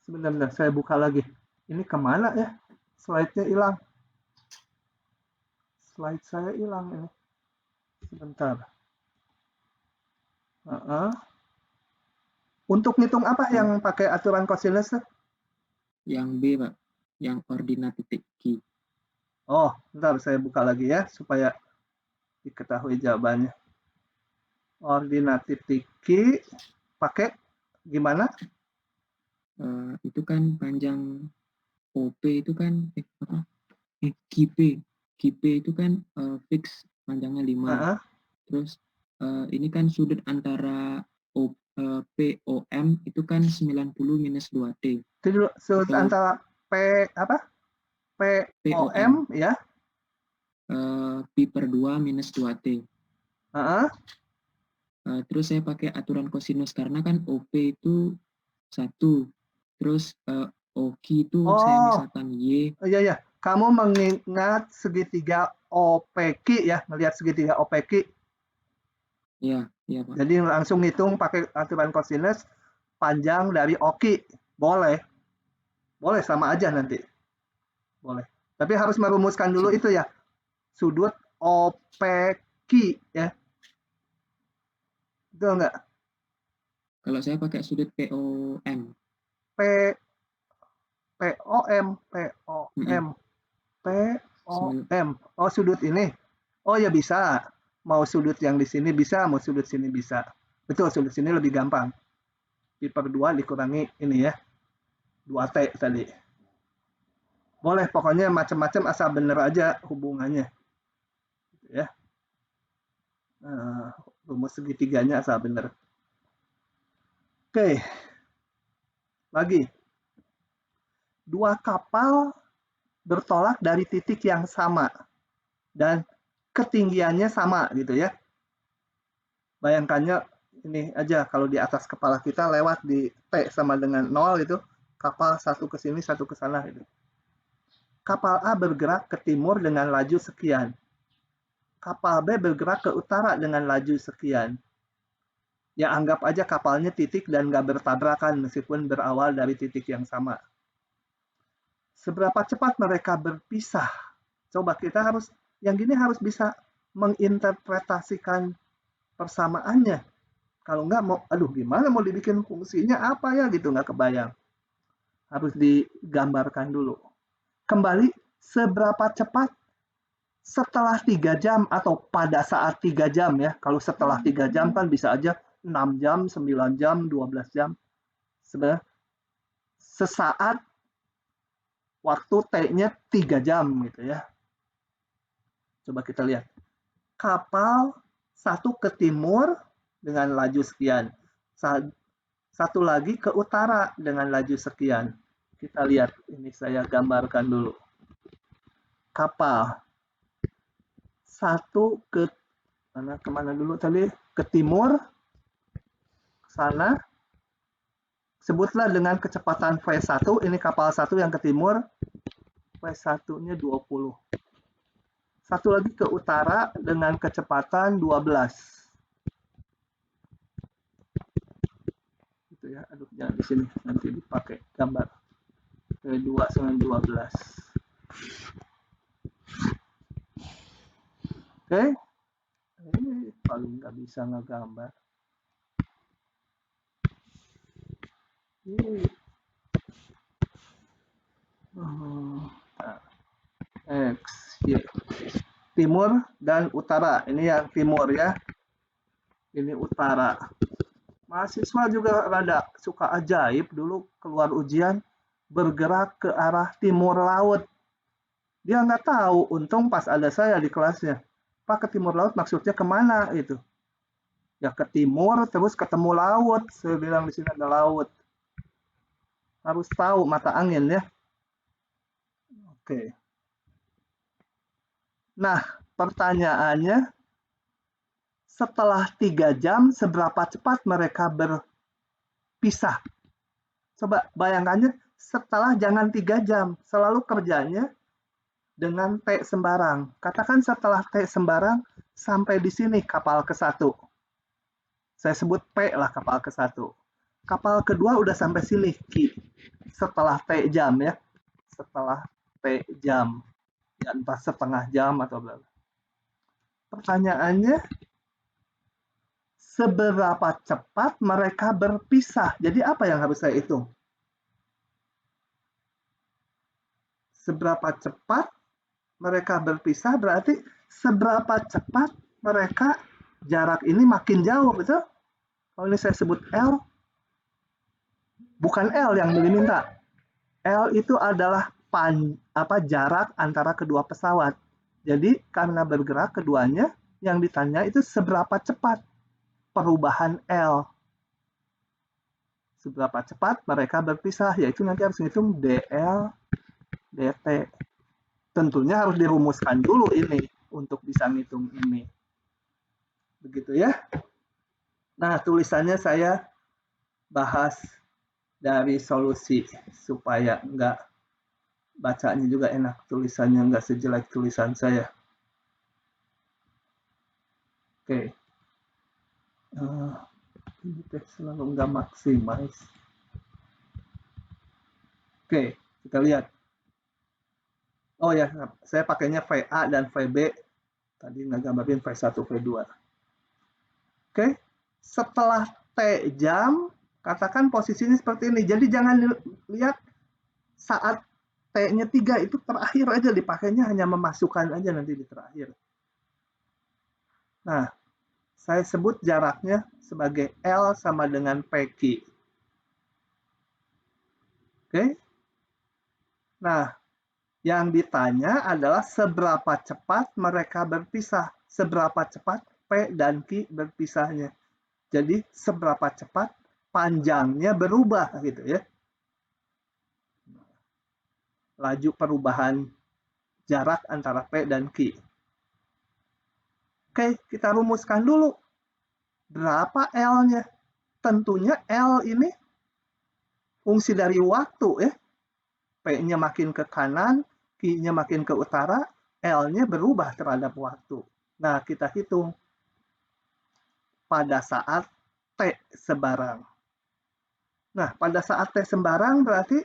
Sebentar, saya buka lagi. Ini kemana ya? Slide-nya hilang. Slide saya hilang ini. Sebentar. Untuk ngitung apa yang pakai aturan kosinus? yang B Pak, yang ordinat titik Q. Oh, bentar saya buka lagi ya, supaya diketahui jawabannya. Ordinat titik Q pakai gimana? Itu kan panjang OP itu kan QP itu kan fix panjangnya 5. Terus ini kan sudut antara POM itu kan 90 minus 2T. Itu sudut antara POM ya. Pi per 2 minus 2T. Terus saya pakai aturan kosinus karena kan OP itu 1. Terus OQ itu saya misalkan Y. Iya. Kamu mengingat segitiga OPQ ya, melihat segitiga OPQ. Iya Pak. Jadi langsung hitung pakai aturan kosinus panjang dari OQ. Boleh sama aja nanti. Boleh. Tapi harus merumuskan dulu itu ya. Sudut OPQ ya. Betul nggak? Kalau saya pakai sudut POM. POM. Oh, sudut ini. Oh ya bisa. Mau sudut yang di sini bisa, mau sudut sini bisa. Betul, sudut sini lebih gampang. Pi per 2 dikurangi ini ya. 2T tadi. Boleh, pokoknya macam-macam asal bener aja hubungannya. Ya. Rumus segitiganya asal bener. Oke. Lagi. 2 kapal bertolak dari titik yang sama dan ketinggiannya sama gitu ya. Bayangkannya ini aja, kalau di atas kepala kita lewat di T sama dengan 0 itu, kapal satu ke sini, satu ke sana gitu. Kapal A bergerak ke timur dengan laju sekian. Kapal B bergerak ke utara dengan laju sekian. Ya anggap aja kapalnya titik dan nggak bertabrakan meskipun berawal dari titik yang sama. Seberapa cepat mereka berpisah? Coba kita yang gini harus bisa menginterpretasikan persamaannya. Kalau nggak gimana mau dibikin fungsinya apa ya gitu, nggak kebayang. Harus digambarkan dulu. Kembali, seberapa cepat setelah 3 jam atau pada saat 3 jam ya. Kalau setelah 3 jam kan bisa aja 6 jam, 9 jam, 12 jam. Sebenarnya sesaat waktu T-nya 3 jam gitu ya. Coba kita lihat. Kapal satu ke timur dengan laju sekian. Satu lagi ke utara dengan laju sekian. Kita lihat, ini saya gambarkan dulu. Kapal satu kemana dulu tadi? Ke timur, ke sana. Sebutlah dengan kecepatan V1, ini kapal satu yang ke timur, V1-nya 20. Satu lagi ke utara dengan kecepatan 12. Gitu ya, jangan di sini, nanti dipakai gambar. V2 dengan 12. Oke. Ini paling nggak bisa ngegambar. X, Y. Timur dan utara. Ini yang timur ya. Ini utara. Mahasiswa juga rada suka ajaib dulu keluar ujian bergerak ke arah timur laut. Dia nggak tahu, untung pas ada saya di kelasnya. Pak, ke timur laut maksudnya kemana itu? Ya ke timur terus ketemu laut. Saya bilang di sini ada laut. Harus tahu mata angin ya. Oke. Nah, pertanyaannya, setelah 3 jam, seberapa cepat mereka berpisah? Coba bayangkannya, setelah jangan 3 jam, selalu kerjanya dengan T sembarang. Katakan setelah T sembarang, sampai di sini kapal ke-1. Saya sebut P lah kapal ke-1. Kapal kedua udah sampai sini, Q. Setelah T jam ya. Setelah T jam. Ya, entah setengah jam atau berapa. Pertanyaannya, seberapa cepat mereka berpisah? Jadi apa yang harus saya hitung? Seberapa cepat mereka berpisah berarti seberapa cepat mereka jarak ini makin jauh, betul? Kalau ini saya sebut L, bukan L yang diminta. L itu adalah jarak antara kedua pesawat. Jadi karena bergerak keduanya, yang ditanya itu seberapa cepat perubahan L. Seberapa cepat mereka berpisah, yaitu nanti harus hitung DL, DT. Tentunya harus dirumuskan dulu ini untuk bisa ngitung ini. Begitu ya. Nah, tulisannya saya bahas dari solusi supaya enggak bacanya juga enak, tulisannya enggak sejelek tulisan saya. Oke. Ini teks selalu enggak maksimal. Oke, kita lihat. Oh ya, saya pakainya VA dan VB. Tadi nggak gambarin V1, V2. Oke, setelah T jam, katakan posisinya seperti ini. Jadi jangan lihat saat T-nya 3 itu terakhir aja, dipakainya hanya memasukkan aja nanti di terakhir. Nah, saya sebut jaraknya sebagai L sama dengan PQ. Oke. Nah, yang ditanya adalah seberapa cepat mereka berpisah. Seberapa cepat P dan Q berpisahnya. Jadi seberapa cepat panjangnya berubah gitu ya. Laju perubahan jarak antara P dan Q. Oke, kita rumuskan dulu. Berapa L-nya? Tentunya L ini fungsi dari waktu ya. P-nya makin ke kanan, Q-nya makin ke utara, L-nya berubah terhadap waktu. Nah, kita hitung pada saat T sembarang. Nah, pada saat T sembarang berarti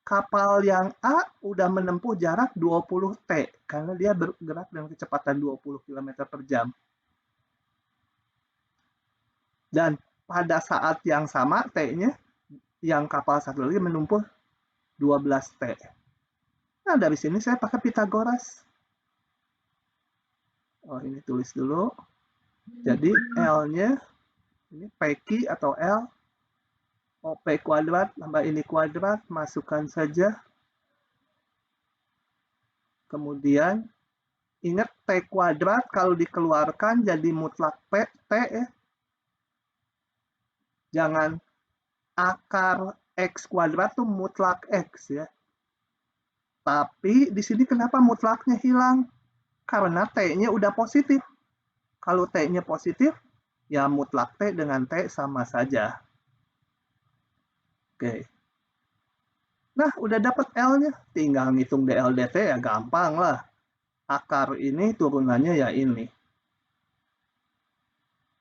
kapal yang A udah menempuh jarak 20 T, karena dia bergerak dengan kecepatan 20 km per jam. Dan pada saat yang sama T-nya, yang kapal satu lagi menempuh 12 T. Nah, dari sini saya pakai Pitagoras. Oh, ini tulis dulu. Jadi L-nya, ini PQ atau L, OP kuadrat tambah ini kuadrat, masukkan saja. Kemudian, ingat T kuadrat kalau dikeluarkan jadi mutlak P, T ya. Jangan akar X kuadrat tuh mutlak X ya. Tapi di sini kenapa mutlaknya hilang? Karena T-nya udah positif. Kalau T-nya positif, ya mutlak T dengan T sama saja. Oke. Nah, udah dapat L-nya. Tinggal ngitung DL DT ya gampang lah. Akar ini turunannya ya ini.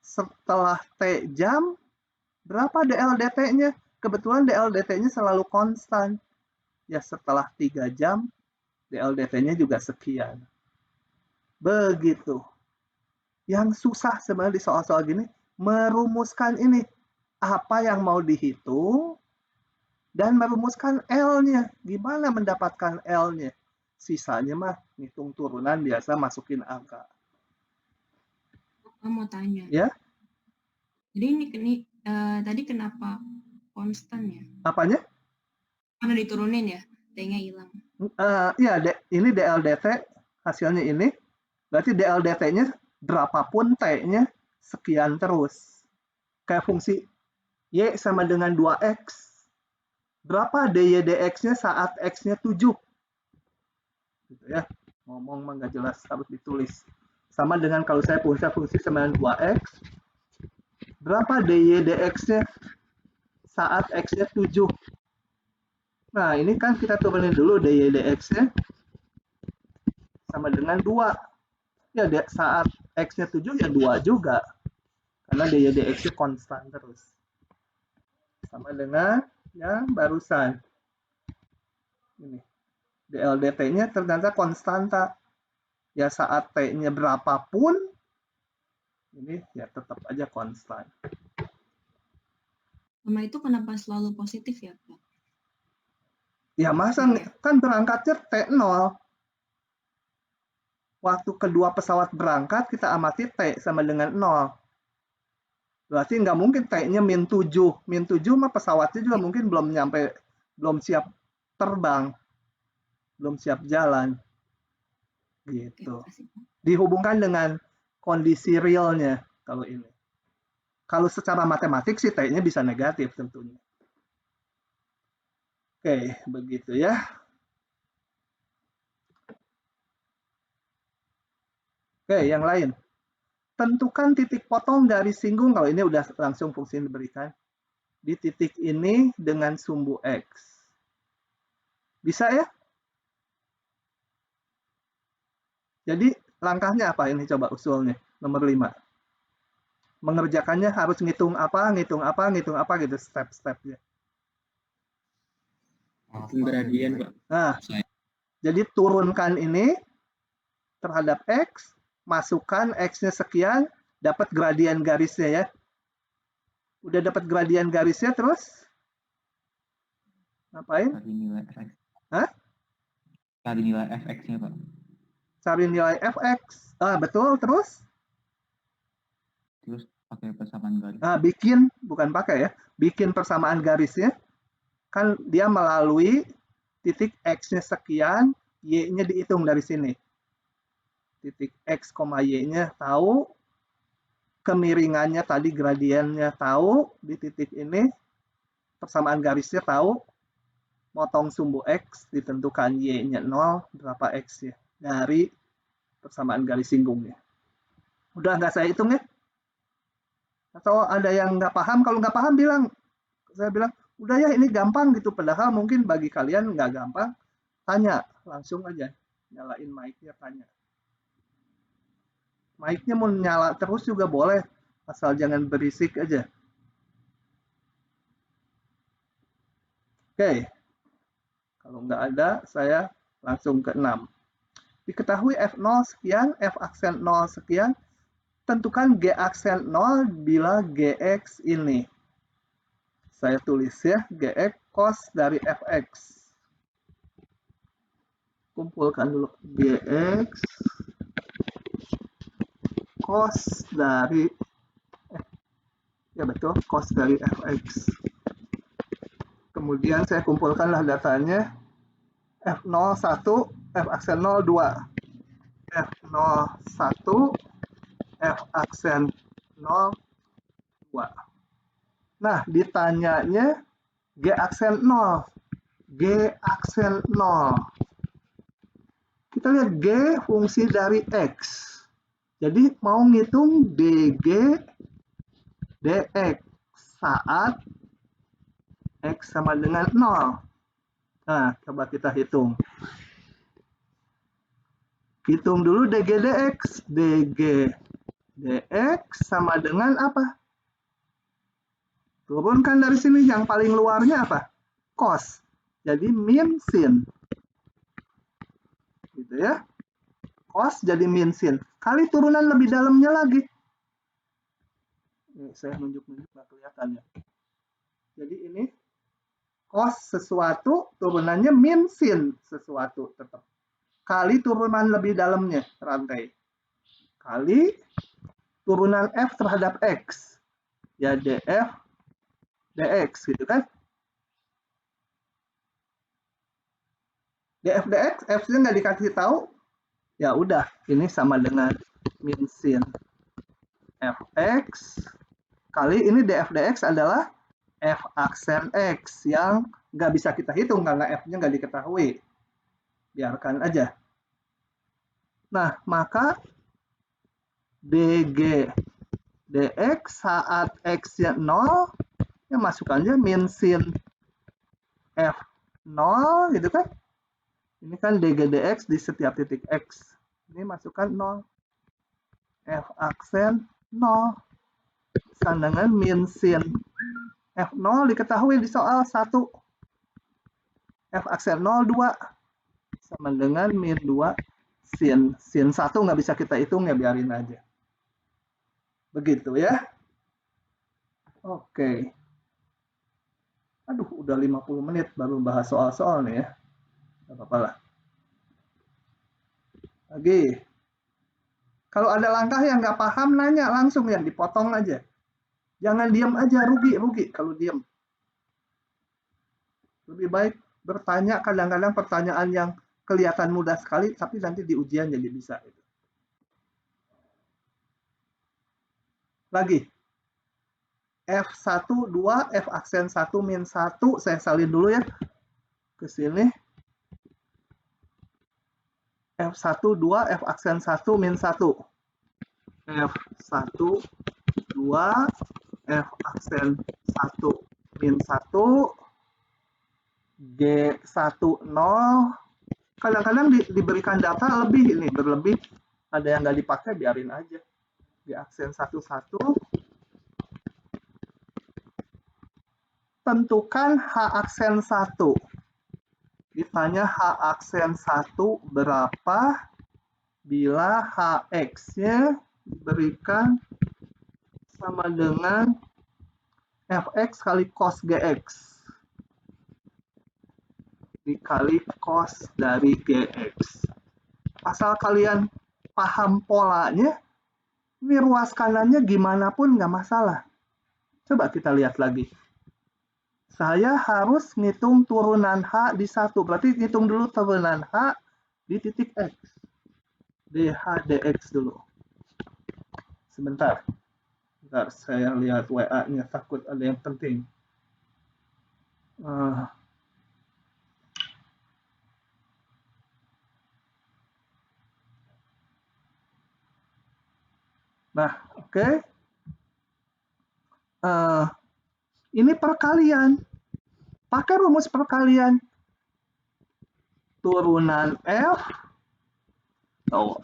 Setelah T jam, berapa DL DT-nya? Kebetulan DL DT-nya selalu konstan. Ya setelah 3 jam, DL DT-nya juga sekian. Begitu. Yang susah sebenarnya di soal-soal gini, merumuskan ini. Apa yang mau dihitung, dan merumuskan L-nya. Gimana mendapatkan L-nya? Sisanya mah ngitung turunan biasa masukin angka. Aku mau tanya. Ya? Jadi ini Tadi kenapa konstan ya? Apanya? Karena diturunin ya, T-nya hilang. Iya, ini DLDT hasilnya ini. Berarti DLDT-nya berapapun T-nya sekian terus. Kayak fungsi Y sama dengan 2X. Berapa DY/dX-nya saat X-nya 7? Gitu ya. Ngomong mah nggak jelas, harus ditulis. Sama dengan kalau saya punya fungsi sama dengan 2X. Berapa DY/dX-nya saat X-nya 7? Nah, ini kan kita turunin dulu DY/dX-nya sama dengan 2. Ya, saat X-nya 7 ya 2 juga. Karena DY/dX-nya konstan terus. Sama dengan yang barusan. Ini. DLDT-nya ternyata konstanta. Ya saat T-nya berapapun, ini ya tetap aja konstan. Sama itu kenapa selalu positif ya, Pak? Ya masa kan berangkatnya T0. Waktu kedua pesawat berangkat, kita amati T sama dengan 0. Berarti nggak mungkin T-nya -7. -7 mah pesawatnya juga mungkin belum siap terbang. Belum siap jalan. Gitu. Dihubungkan dengan kondisi realnya kalau ini. Kalau secara matematik sih T-nya bisa negatif tentunya. Oke, begitu ya. Oke, yang lain. Tentukan titik potong garis singgung, kalau ini udah langsung fungsi diberikan. Di titik ini dengan sumbu X. Bisa ya? Jadi langkahnya apa ini coba usulnya? Nomor 5. Mengerjakannya harus ngitung apa gitu step-stepnya. Gradien, Pak. Nah, jadi turunkan ini terhadap X, masukkan X-nya sekian, dapat gradien garisnya ya. Udah dapat gradien garisnya terus ngapain? Cari nilai fx. Hah? Cari nilai fx-nya, Pak. Cari nilai fx. Betul, terus? Terus pakai persamaan garis. Bikin persamaan garisnya. Kan dia melalui titik X-nya sekian, Y-nya dihitung dari sini. Titik X, Y-nya tahu, kemiringannya tadi gradiennya tahu, di titik ini persamaan garisnya tahu, motong sumbu X, ditentukan Y-nya 0, berapa X-nya, dari persamaan garis singgungnya. Udah nggak saya hitung ya? Atau ada yang nggak paham? Kalau nggak paham saya bilang, udah ya ini gampang gitu, padahal mungkin bagi kalian nggak gampang, tanya, langsung aja, nyalain mic-nya, tanya. Mic-nya mau nyala terus juga boleh, asal jangan berisik aja. Oke. Kalau nggak ada, saya langsung ke 6. Diketahui F0 sekian, F aksen 0 sekian, tentukan G aksen 0 bila Gx ini. Saya tulis ya, Gx cos dari Fx. Kumpulkan dulu Gx cos dari cos dari Fx. Kemudian saya kumpulkanlah datanya F01, F aksen 02. F01, F aksen 02. Nah, ditanyanya G aksen 0. G aksen 0. Kita lihat G fungsi dari X. Jadi mau ngitung dg dx saat X sama dengan 0. Nah, coba kita hitung. Hitung dulu dg dx. Dg dx sama dengan apa? Turunkan dari sini, yang paling luarnya apa? Cos. Jadi min sin. Gitu ya. Cos jadi min sin. Kali turunan lebih dalamnya lagi. Ini saya nunjuk-nunjuk nggak kelihatan ya. Jadi ini cos sesuatu, turunannya min sin sesuatu tetap. Kali turunan lebih dalamnya, rantai. Kali turunan F terhadap X. Ya df dx gitu kan. df dx, f-nya nggak dikasih tahu, ya udah, ini sama dengan min sin fx kali ini df dx adalah f aksen x yang nggak bisa kita hitung karena f-nya nggak diketahui. Biarkan aja. Nah, maka dg dx saat x-nya 0, ya masukkannya min sin f0 gitu kan. Ini kan dg dx di setiap titik x. Ini masukkan 0. F aksen 0. Sama dengan min sin f0 diketahui di soal 1. F aksen 0, 2. Sama dengan min 2 sin. Sin 1 nggak bisa kita hitung, ya biarin aja. Begitu ya. Oke. Aduh, udah 50 menit baru bahas soal-soal nih ya. Gak apa-apa lah. Lagi. Kalau ada langkah yang nggak paham, nanya langsung ya, dipotong aja. Jangan diam aja, rugi kalau diam. Lebih baik bertanya, kadang-kadang pertanyaan yang kelihatan mudah sekali, tapi nanti di ujian jadi bisa. Lagi. F1, 2, F aksen 1, min 1. Saya salin dulu ya. Ke sini. F1, 2, F aksen 1, min 1. F1, 2, F aksen 1, min 1. G10. Kadang-kadang diberikan data lebih, ini berlebih. Ada yang nggak dipakai, biarin aja. G aksen 1, 1. Tentukan H aksen 1. Ditanya H aksen 1 berapa bila Hx-nya diberikan sama dengan Fx kali cos Gx dikali cos dari Gx. Asal kalian paham polanya, ini ruas kanannya gimana pun nggak masalah. Coba kita lihat lagi. Saya harus ngitung turunan H di 1. Berarti hitung dulu turunan H di titik X. dH dx dulu. Sebentar. Bentar, saya lihat WA-nya. Takut ada yang penting. Nah, oke. Ini perkalian. Pakai rumus perkalian. Turunan F. Oh,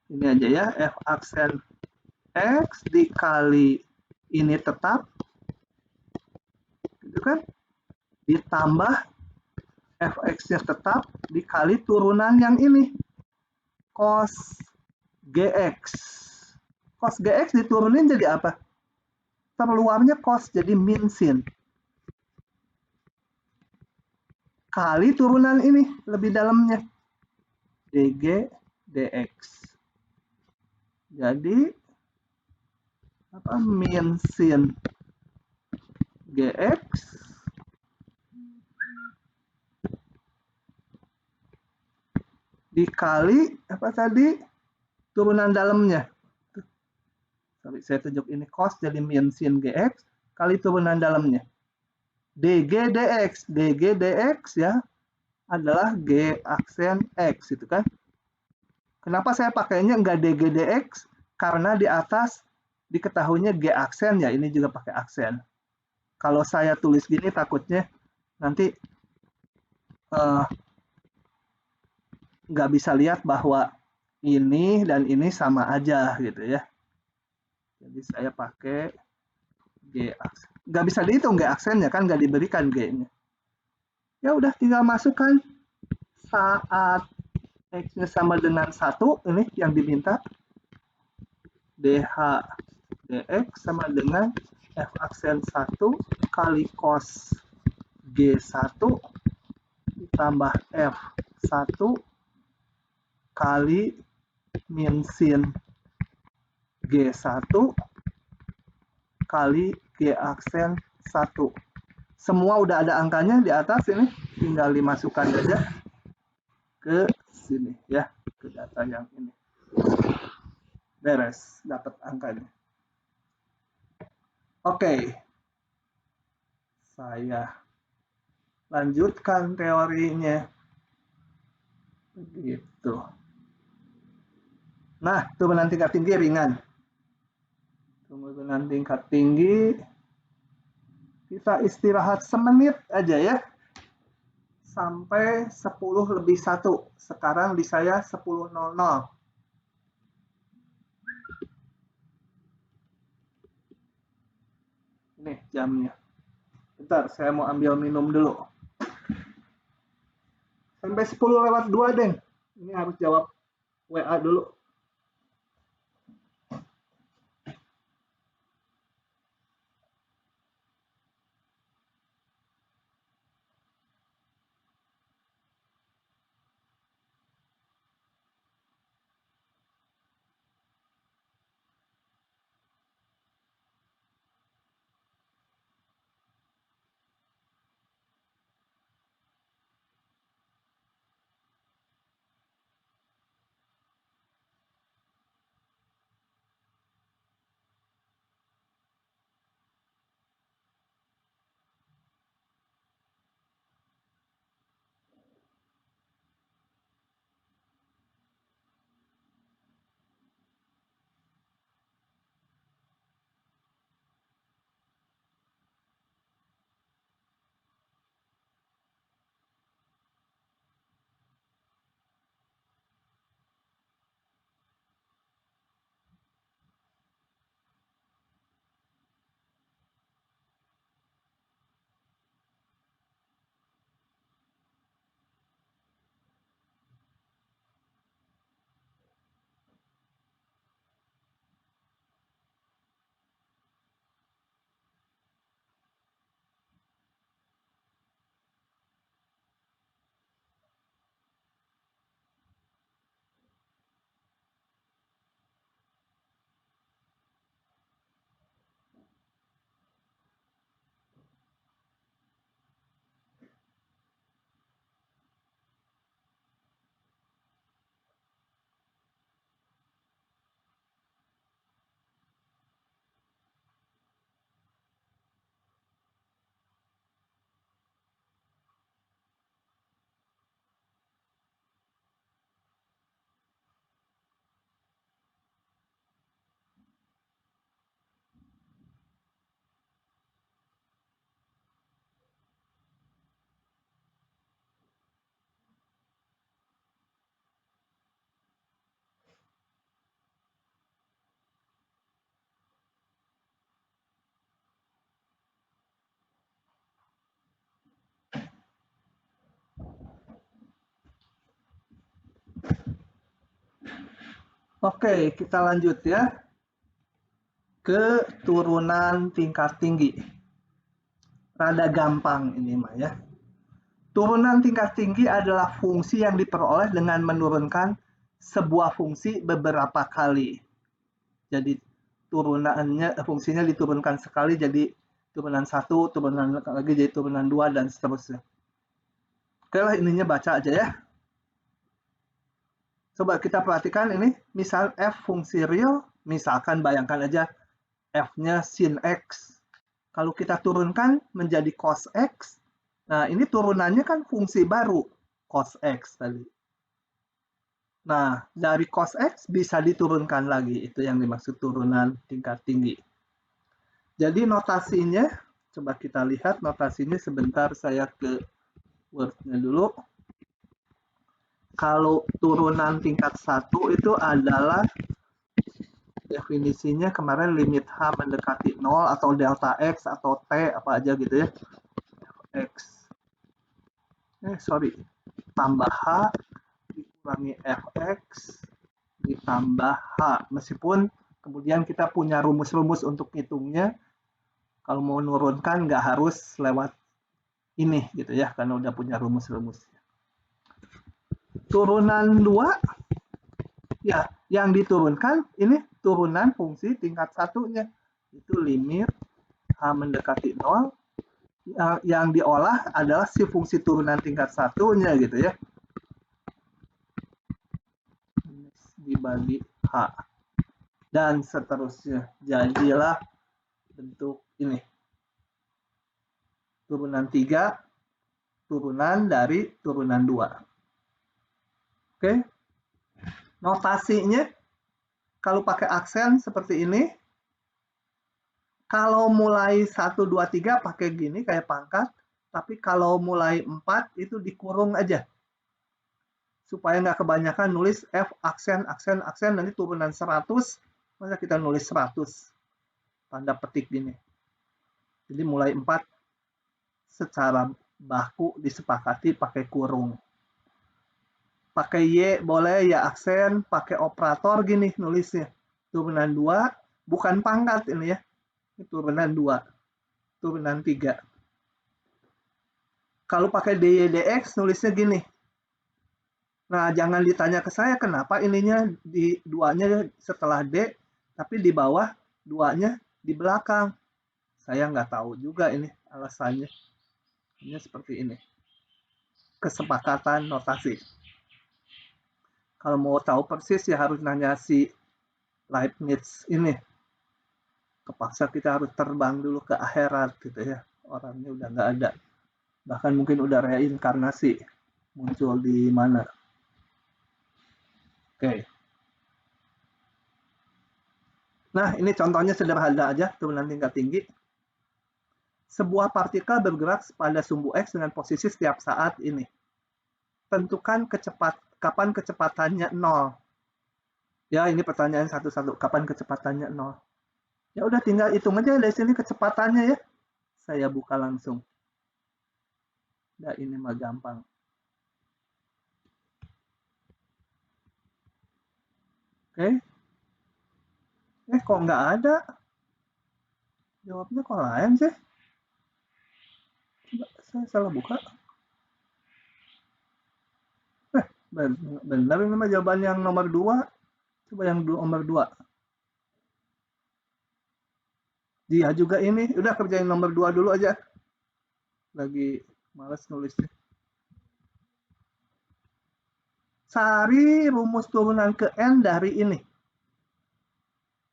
ini aja ya. F aksen X dikali ini tetap. Gitu kan? Ditambah Fx-nya tetap dikali turunan yang ini. Cos Gx. Cos Gx diturunin jadi apa? Terluarnya cos, jadi min sin. Kali turunan ini, lebih dalamnya. dg dx. Jadi, apa? Min sin Gx dikali, apa tadi? Turunan dalamnya. Sorry, saya tunjuk ini cos, jadi min sin Gx kali turunan dalamnya. dg dx. dg dx ya adalah G aksen X, itu kan. Kenapa saya pakainya enggak dg dx? Karena di atas diketahuinya G aksen ya, ini juga pakai aksen. Kalau saya tulis gini takutnya nanti nggak bisa lihat bahwa ini dan ini sama aja gitu ya. Jadi saya pakai G aksen. Nggak bisa dihitung G aksennya kan, nggak diberikan G-nya. Ya udah, tinggal masukkan saat X-nya sama dengan 1, ini yang diminta. DH dx sama dengan F aksen 1 kali cos G1 ditambah F1 kali min sin G1 kali G aksen 1. semua udah ada angkanya di atas ini, tinggal dimasukkan aja ke sini ya, ke data yang ini. Beres, dapat angkanya. Oke. Saya lanjutkan teorinya. Begitu. Nah, turunan tingkat tinggi ringan. Turunan tingkat tinggi, kita istirahat semenit aja ya. Sampai 10:01. Sekarang di saya 10:00. Ini jamnya. Bentar, saya mau ambil minum dulu. Sampai 10:02, Deng. Ini harus jawab WA dulu. Oke, kita lanjut ya ke turunan tingkat tinggi. Rada gampang ini mah ya. Turunan tingkat tinggi adalah fungsi yang diperoleh dengan menurunkan sebuah fungsi beberapa kali. Jadi turunannya, fungsinya diturunkan sekali jadi turunan 1, turunan lagi jadi turunan 2 dan seterusnya. Oke lah, ininya baca aja ya. Coba kita perhatikan ini, misal f fungsi real, misalkan bayangkan aja f-nya sin x. Kalau kita turunkan menjadi cos x, nah ini turunannya kan fungsi baru, cos x tadi. Nah, dari cos x bisa diturunkan lagi, itu yang dimaksud turunan tingkat tinggi. Jadi notasinya, coba kita lihat notasinya sebentar, saya ke Word-nya dulu. Kalau turunan tingkat 1 itu adalah definisinya kemarin limit H mendekati 0 atau delta X atau T apa aja gitu ya. X. Tambah H dikurangi Fx ditambah H. Meskipun kemudian kita punya rumus-rumus untuk hitungnya. Kalau mau menurunkan nggak harus lewat ini gitu ya, karena udah punya rumus-rumus. Turunan 2, ya yang diturunkan ini turunan fungsi tingkat 1-nya. Itu limit H mendekati 0 yang diolah adalah si fungsi turunan tingkat satunya gitu ya. Dibagi H. Dan seterusnya. Jadilah bentuk ini. Turunan 3, turunan dari turunan 2. Oke. Notasinya, kalau pakai aksen seperti ini, kalau mulai 1, 2, 3 pakai gini kayak pangkat, tapi kalau mulai 4 itu dikurung aja. Supaya nggak kebanyakan nulis F aksen, aksen, aksen, nanti turunan 100, maka kita nulis 100. Tanda petik gini. Jadi mulai 4 secara baku disepakati pakai kurung. Pakai Y boleh ya aksen, pakai operator gini nulisnya. Turunan 2, bukan pangkat ini ya. Ini turunan 2, turunan 3. Kalau pakai DY/DX nulisnya gini. Nah, jangan ditanya ke saya kenapa ininya di 2-nya setelah D, tapi di bawah 2-nya di belakang. Saya nggak tahu juga ini alasannya. Ini seperti ini. Kesepakatan notasi. Kalau mau tahu persis ya harus nanya si Leibniz ini. Kepaksa kita harus terbang dulu ke akhirat gitu ya. Orangnya udah nggak ada. Bahkan mungkin udah reinkarnasi. Muncul di mana. Oke. Nah, ini contohnya sederhana aja, turunan tingkat tinggi. Sebuah partikel bergerak pada sumbu X dengan posisi setiap saat ini. Tentukan kapan kecepatannya 0. Ya, ini pertanyaan satu-satu. Kapan kecepatannya 0? Ya udah tinggal hitung aja dari sini kecepatannya ya. Saya buka langsung. Nah, ini mah gampang. Oke. Kok nggak ada? Jawabnya kok lain sih? Coba saya salah buka. Benar ini mah jawaban yang nomor 2. Coba yang nomor 2. Dia juga ini. Udah kerjain nomor 2 dulu aja. Lagi males nulisnya. Cari rumus turunan ke N dari ini.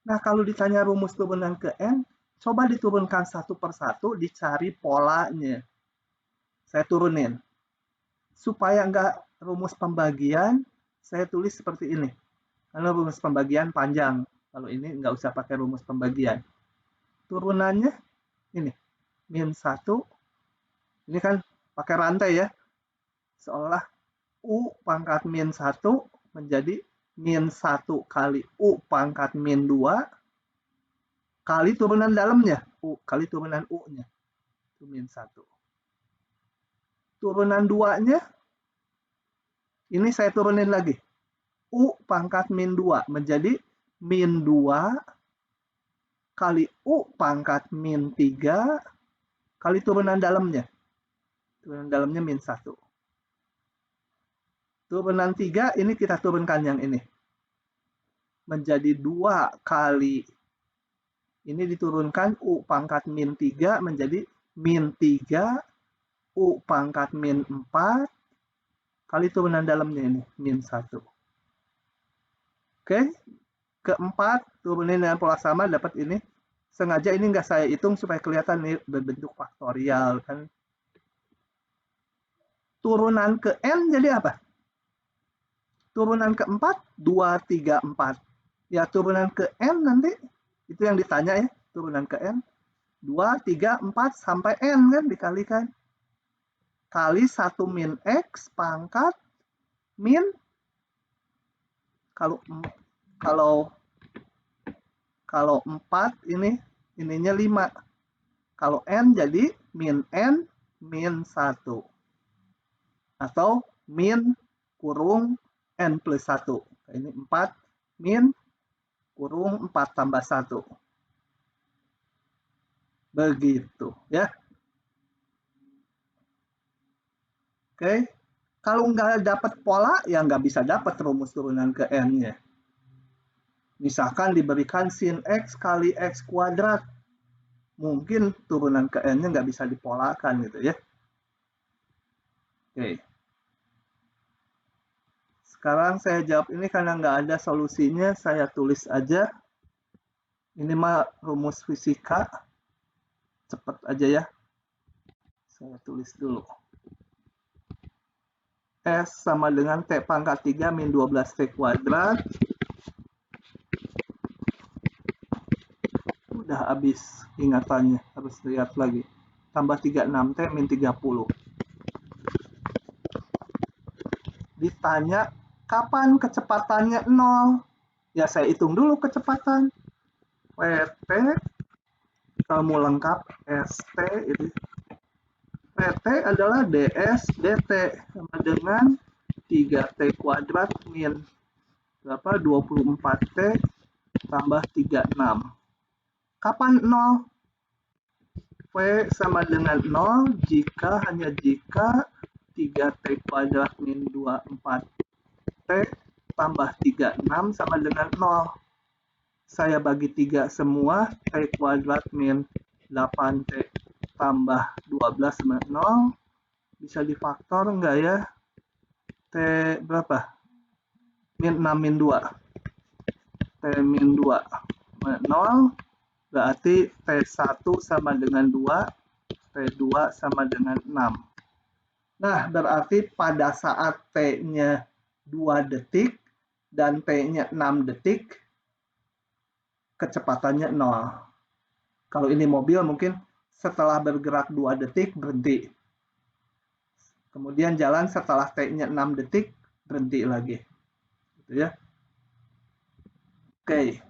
Nah, kalau ditanya rumus turunan ke N, coba diturunkan satu persatu, dicari polanya. Saya turunin. Supaya nggak rumus pembagian, saya tulis seperti ini. Karena rumus pembagian panjang. Kalau ini nggak usah pakai rumus pembagian. Turunannya ini. -1. Ini kan pakai rantai ya. Seolah U pangkat -1 menjadi -1 kali U pangkat -2 kali turunan dalamnya. U kali turunan U-nya. Itu -1. Turunan 2-nya, ini saya turunin lagi. U pangkat -2 menjadi -2 kali U pangkat -3 kali turunan dalamnya. Turunan dalamnya -1. Turunan 3 ini kita turunkan yang ini. Menjadi 2 kali. Ini diturunkan U pangkat -3 menjadi -3 U pangkat -4 kali turunan dalamnya ini -1. Oke. Keempat, turunin dengan pola sama dapat ini. Sengaja ini nggak saya hitung supaya kelihatan nih berbentuk faktorial kan. Turunan ke N jadi apa? Turunan keempat, 2, 3, 4. Ya, turunan ke N nanti, itu yang ditanya ya, turunan ke N. 2, 3, 4, sampai N kan, dikalikan. Kali 1 min X pangkat min, kalau 4 ini, ininya 5. Kalau N jadi min N min 1. Atau min kurung N plus 1. Ini 4 min kurung 4 tambah 1. Begitu ya. Oke. Kalau nggak dapat pola, ya nggak bisa dapat rumus turunan ke N-nya. Misalkan diberikan sin X kali X kuadrat. mungkin turunan ke N-nya nggak bisa dipolakan gitu ya. Oke. Sekarang saya jawab ini karena nggak ada solusinya, saya tulis aja. Ini mah rumus fisika. Cepat aja ya. Saya tulis dulu. S sama dengan T pangkat 3 min 12T kuadrat. Udah habis ingatannya, harus lihat lagi. Tambah 36T min 30. Ditanya, kapan kecepatannya 0? Ya saya hitung dulu kecepatan. PT, kamu lengkap, ST itu. PT adalah DS DT sama dengan 3T kuadrat min berapa? 24T tambah 36. Kapan 0? V sama dengan 0 jika hanya jika 3T kuadrat min 24T tambah 36 sama dengan 0. Saya bagi 3 semua, T kuadrat min 8T tambah 12 sama 0. Bisa difaktor enggak ya? T berapa? Min 6 min 2. T min 2 0. Berarti T1 sama dengan 2, T2 sama dengan 6. Nah, berarti pada saat T-nya 2 detik dan T-nya 6 detik, kecepatannya 0. Kalau ini mobil mungkin setelah bergerak 2 detik berhenti. Kemudian jalan setelah T-nya 6 detik berhenti lagi. Gitu ya. Oke.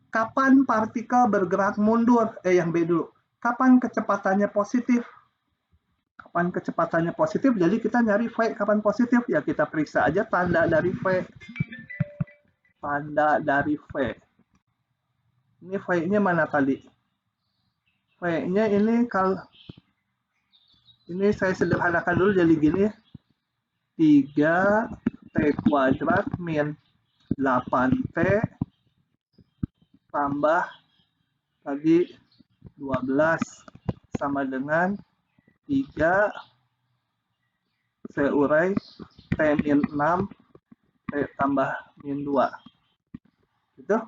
Kapan partikel bergerak mundur? Yang B dulu. Kapan kecepatannya positif? Kapan kecepatannya positif? Jadi kita nyari V kapan positif? Ya kita periksa aja tanda dari V. Tanda dari V. Ini V-nya mana tadi? V-nya ini kalau ini saya sederhanakan dulu jadi gini ya. 3T kuadrat min 8T tambah lagi 12 sama dengan 3, saya urai, T min 6, T tambah min 2. Gitu.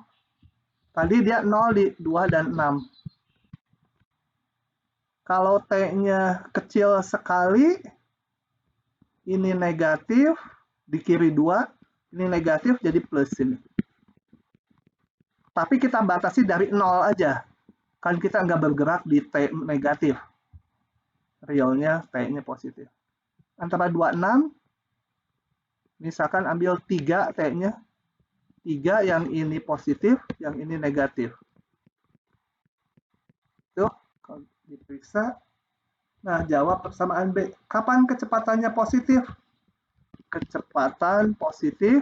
Tadi dia 0 di 2 dan 6. Kalau T-nya kecil sekali, ini negatif, di kiri 2, ini negatif jadi plus ini. Tapi kita batasi dari 0 aja. Kan kita nggak bergerak di T negatif. Realnya T-nya positif. Antara 26, misalkan ambil 3 T-nya. 3 yang ini positif, yang ini negatif. Tuh, kalau diperiksa. Nah, jawab persamaan B. Kapan kecepatannya positif? Kecepatan positif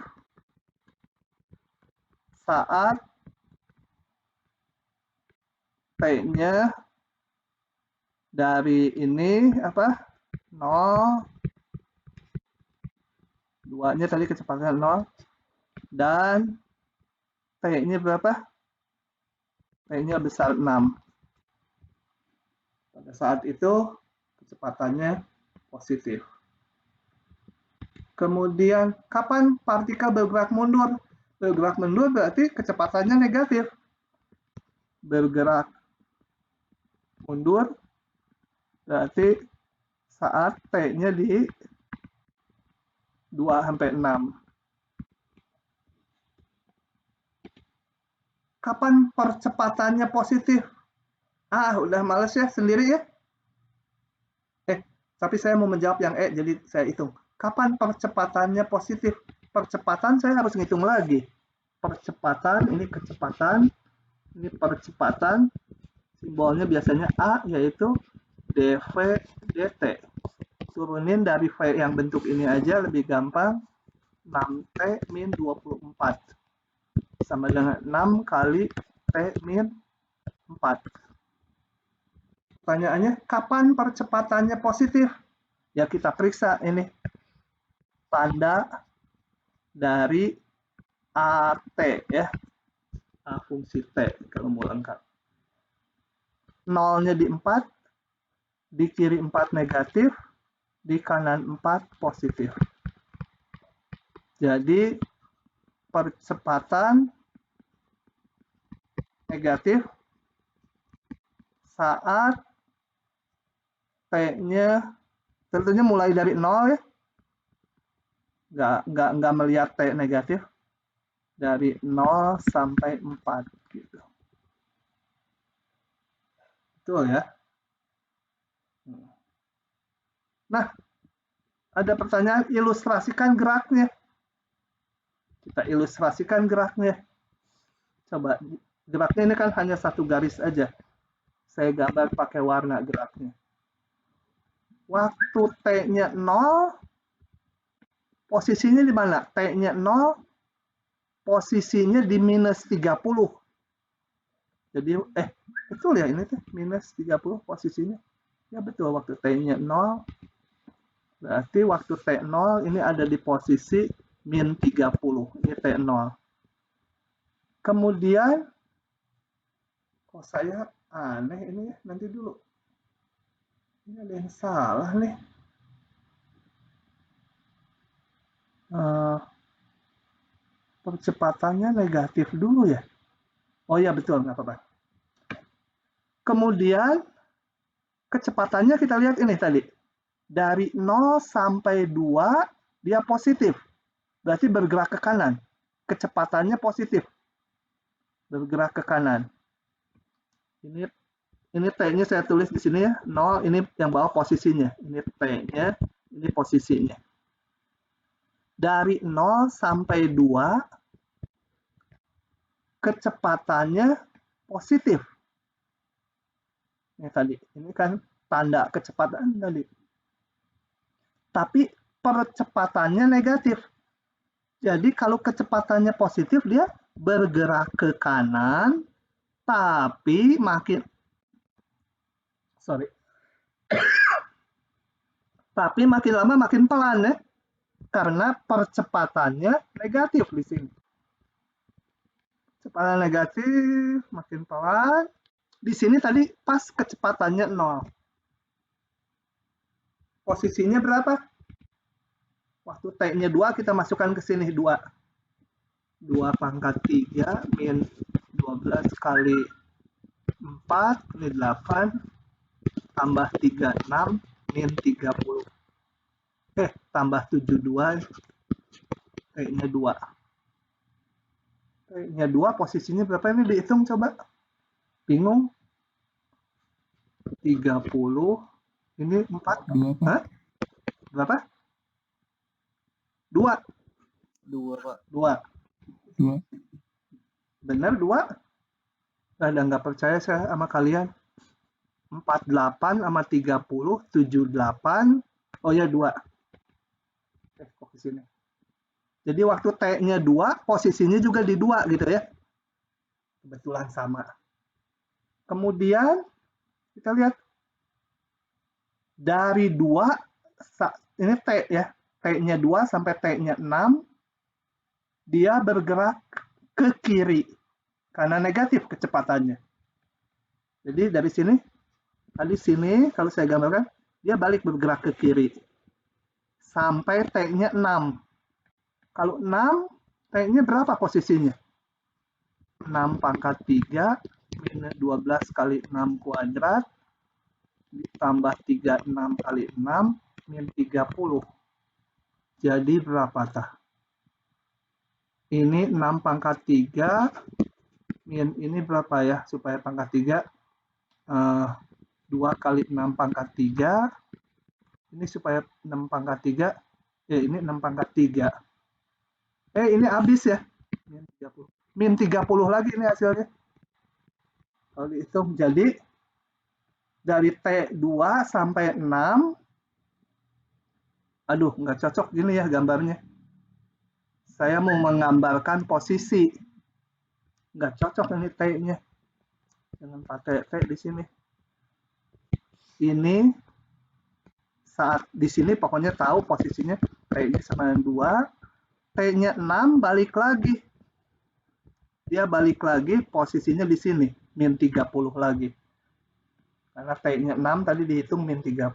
saat T-nya dari ini apa? 0. 2-nya tadi kecepatan 0. Dan T-nya berapa? T-nya besar 6. Pada saat itu kecepatannya positif. Kemudian kapan partikel bergerak mundur? Bergerak mundur berarti kecepatannya negatif. Bergerak mundur berarti saat T-nya di 2-6. Kapan percepatannya positif? Udah males ya sendiri ya. Tapi saya mau menjawab yang E, jadi saya hitung. Kapan percepatannya positif? Percepatan saya harus ngitung lagi. Percepatan, ini kecepatan, ini percepatan. Simbolnya biasanya A, yaitu dV dt. Turunin dari V yang bentuk ini aja lebih gampang. 6T min 24. Sama dengan 6 kali T min 4. Pertanyaannya, kapan percepatannya positif? Ya kita periksa ini. Tanda dari AT ya. A fungsi T kalau mau lengkap. nolnya di 4, di kiri 4 negatif, di kanan 4 positif. Jadi percepatan negatif saat T-nya tentunya mulai dari 0 ya. Nggak melihat T negatif. Dari 0 sampai 4 gitu. Betul ya? Nah, ada pertanyaan, ilustrasikan geraknya. Kita ilustrasikan geraknya. Coba, geraknya ini kan hanya satu garis aja. Saya gambar pakai warna geraknya. Waktu T-nya 0, posisinya di mana? T-nya 0, posisinya di minus 30. Jadi, betul ya ini tuh, minus 30 posisinya. Ya betul, waktu T-nya 0, berarti waktu T0 ini ada di posisi min 30. Ini T0. Kemudian, kok saya aneh ini ya, nanti dulu. Ini ada yang salah nih. Percepatannya negatif dulu ya. Oh ya betul, nggak apa-apa. Kemudian, kecepatannya kita lihat ini tadi. Dari 0 sampai 2, dia positif. Berarti bergerak ke kanan. Kecepatannya positif. Bergerak ke kanan. Ini T-nya saya tulis di sini ya. 0, ini yang bawah posisinya. Ini T-nya, ini posisinya. Dari 0 sampai 2, kecepatannya positif. Ini tadi, ini kan tanda kecepatan tadi. Tapi percepatannya negatif. Jadi kalau kecepatannya positif, dia bergerak ke kanan, tapi tapi makin lama makin pelan ya. Karena percepatannya negatif di sini. Kecepatan negatif, makin pelan. Di sini tadi pas kecepatannya 0. Posisinya berapa? Waktu T-nya 2, kita masukkan ke sini 2. 2 pangkat 3 min 12 kali 4, ini 8, tambah 36, min 30. Tambah 72, T-nya 2. T-nya 2, posisinya berapa ini dihitung coba? Bingung? 30, ini 4. 2, Pak. Hah? Berapa? 2. 2, Pak. 2. Benar 2? Nggak percaya saya sama kalian. 48 sama 30, 78. Oh ya 2. Kok ke sini. Jadi waktu T-nya 2, posisinya juga di 2 gitu ya. Kebetulan sama. Kemudian kita lihat dari 2, ini T ya. T-nya 2 sampai T-nya 6, dia bergerak ke kiri. Karena negatif kecepatannya. Jadi dari sini, tadi sini kalau saya gambarkan, dia balik bergerak ke kiri. Sampai T-nya 6. Kalau 6, T-nya berapa posisinya? 6 pangkat 3, minus 12 kali 6 kuadrat, ditambah 36 kali 6, min 30. Jadi berapa tah? Ini 6 pangkat 3, min ini berapa ya? Supaya pangkat 3, 2 kali 6 pangkat 3, ini supaya 6 pangkat 3, ini 6 pangkat 3. Ini habis ya. Min 30. Min 30 lagi ini hasilnya. Kalau dihitung, jadi dari T2 sampai 6, aduh nggak cocok gini ya gambarnya. Saya mau menggambarkan posisi. Nggak cocok ini T-nya. Jangan pakai T di sini. Ini saat di sini pokoknya tahu posisinya T-nya sama dengan 2. T-nya 6 balik lagi. Dia balik lagi posisinya di sini, min 30 lagi. Karena T-nya 6 tadi dihitung min 30.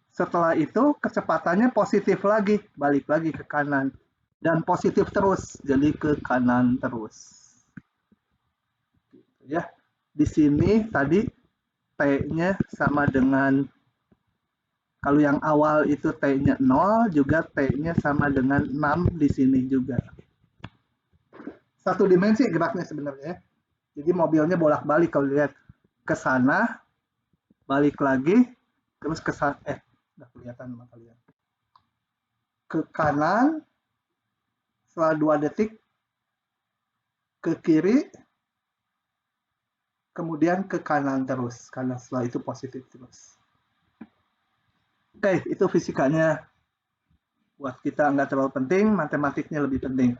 Setelah itu kecepatannya positif lagi, balik lagi ke kanan. Dan positif terus, jadi ke kanan terus. Ya, di sini tadi T-nya sama dengan, kalau yang awal itu T-nya 0, juga T-nya sama dengan 6 di sini juga. Satu dimensi geraknya sebenarnya. Jadi mobilnya bolak-balik kalau lihat ke sana, balik lagi, terus ke sana, nggak kelihatan sama kalian. Ke kanan, setelah 2 detik, ke kiri, kemudian ke kanan terus, karena setelah itu positif terus. Oke, itu fisikanya buat kita nggak terlalu penting, matematiknya lebih penting.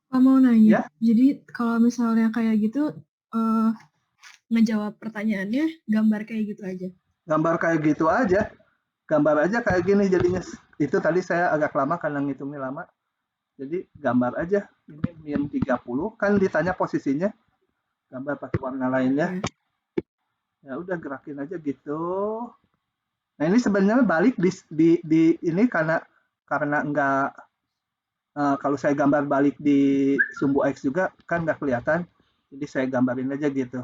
Pak mau nanya, Ya? jadi kalau misalnya kayak gitu, ngejawab pertanyaannya gambar kayak gitu aja? Gambar kayak gitu aja, gambar aja kayak gini jadinya. Itu tadi saya agak lama karena ngitungnya lama. Jadi gambar aja, ini min 30, kan ditanya posisinya, gambar pakai warna lainnya. Ya udah gerakin aja gitu. Nah ini sebenarnya balik di ini karena enggak, kalau saya gambar balik di sumbu X juga kan nggak kelihatan, jadi saya gambarin aja gitu,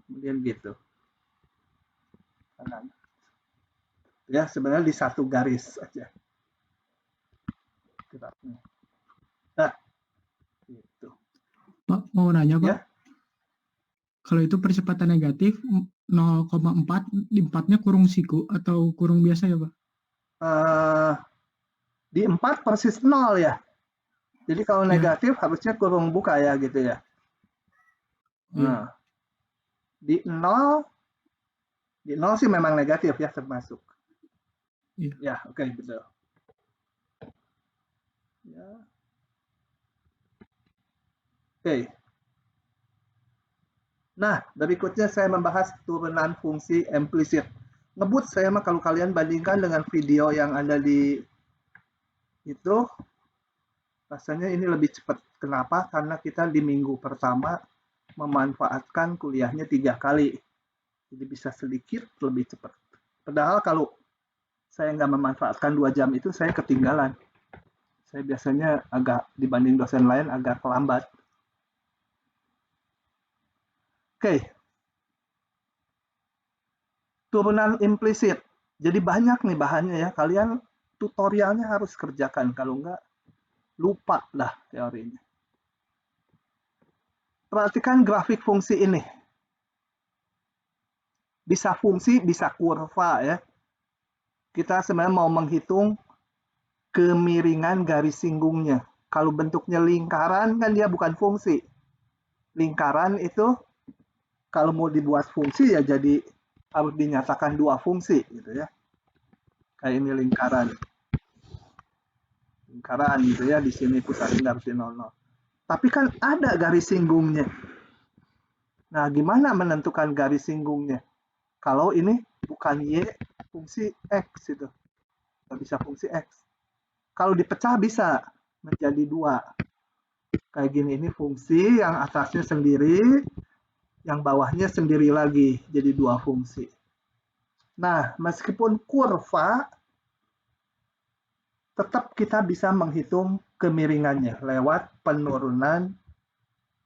kemudian gitu, kanan. Ya sebenarnya di satu garis aja. Nah, gitu. Pak, mau nanya Pak, Ya. Kalau itu percepatan negatif 0,4, di 4-nya kurung siku atau kurung biasa ya Pak? Di 4 persis 0 ya. Jadi kalau negatif harusnya kurung buka ya gitu ya. Nah, di 0 sih memang negatif ya termasuk. Ya, oke, betul. Ya. Oke. Nah, berikutnya saya membahas turunan fungsi implisit. Ngebut saya mah kalau kalian bandingkan dengan video yang ada di itu, rasanya ini lebih cepat. Kenapa? Karena kita di minggu pertama memanfaatkan kuliahnya 3 kali. Jadi bisa sedikit lebih cepat. Padahal kalau saya nggak memanfaatkan 2 jam itu, saya ketinggalan. Saya biasanya agak, dibanding dosen lain, agak lambat. Oke. Turunan implisit. Jadi banyak nih bahannya ya. Kalian tutorialnya harus kerjakan. Kalau nggak, lupa lah teorinya. Perhatikan grafik fungsi ini. Bisa fungsi, bisa kurva ya. Kita sebenarnya mau menghitung kemiringan garis singgungnya. Kalau bentuknya lingkaran kan dia bukan fungsi. Lingkaran itu kalau mau dibuat fungsi ya jadi harus dinyatakan 2 fungsi gitu ya. Kayak ini lingkaran. Lingkaran gitu ya, di sini pusatnya harus di 00. Tapi kan ada garis singgungnya. Nah, gimana menentukan garis singgungnya? Kalau ini bukan Y, fungsi X itu. Nggak bisa fungsi X. Kalau dipecah bisa menjadi 2. Kayak gini, ini fungsi yang atasnya sendiri, yang bawahnya sendiri lagi. Jadi 2 fungsi. Nah, meskipun kurva, tetap kita bisa menghitung kemiringannya lewat penurunan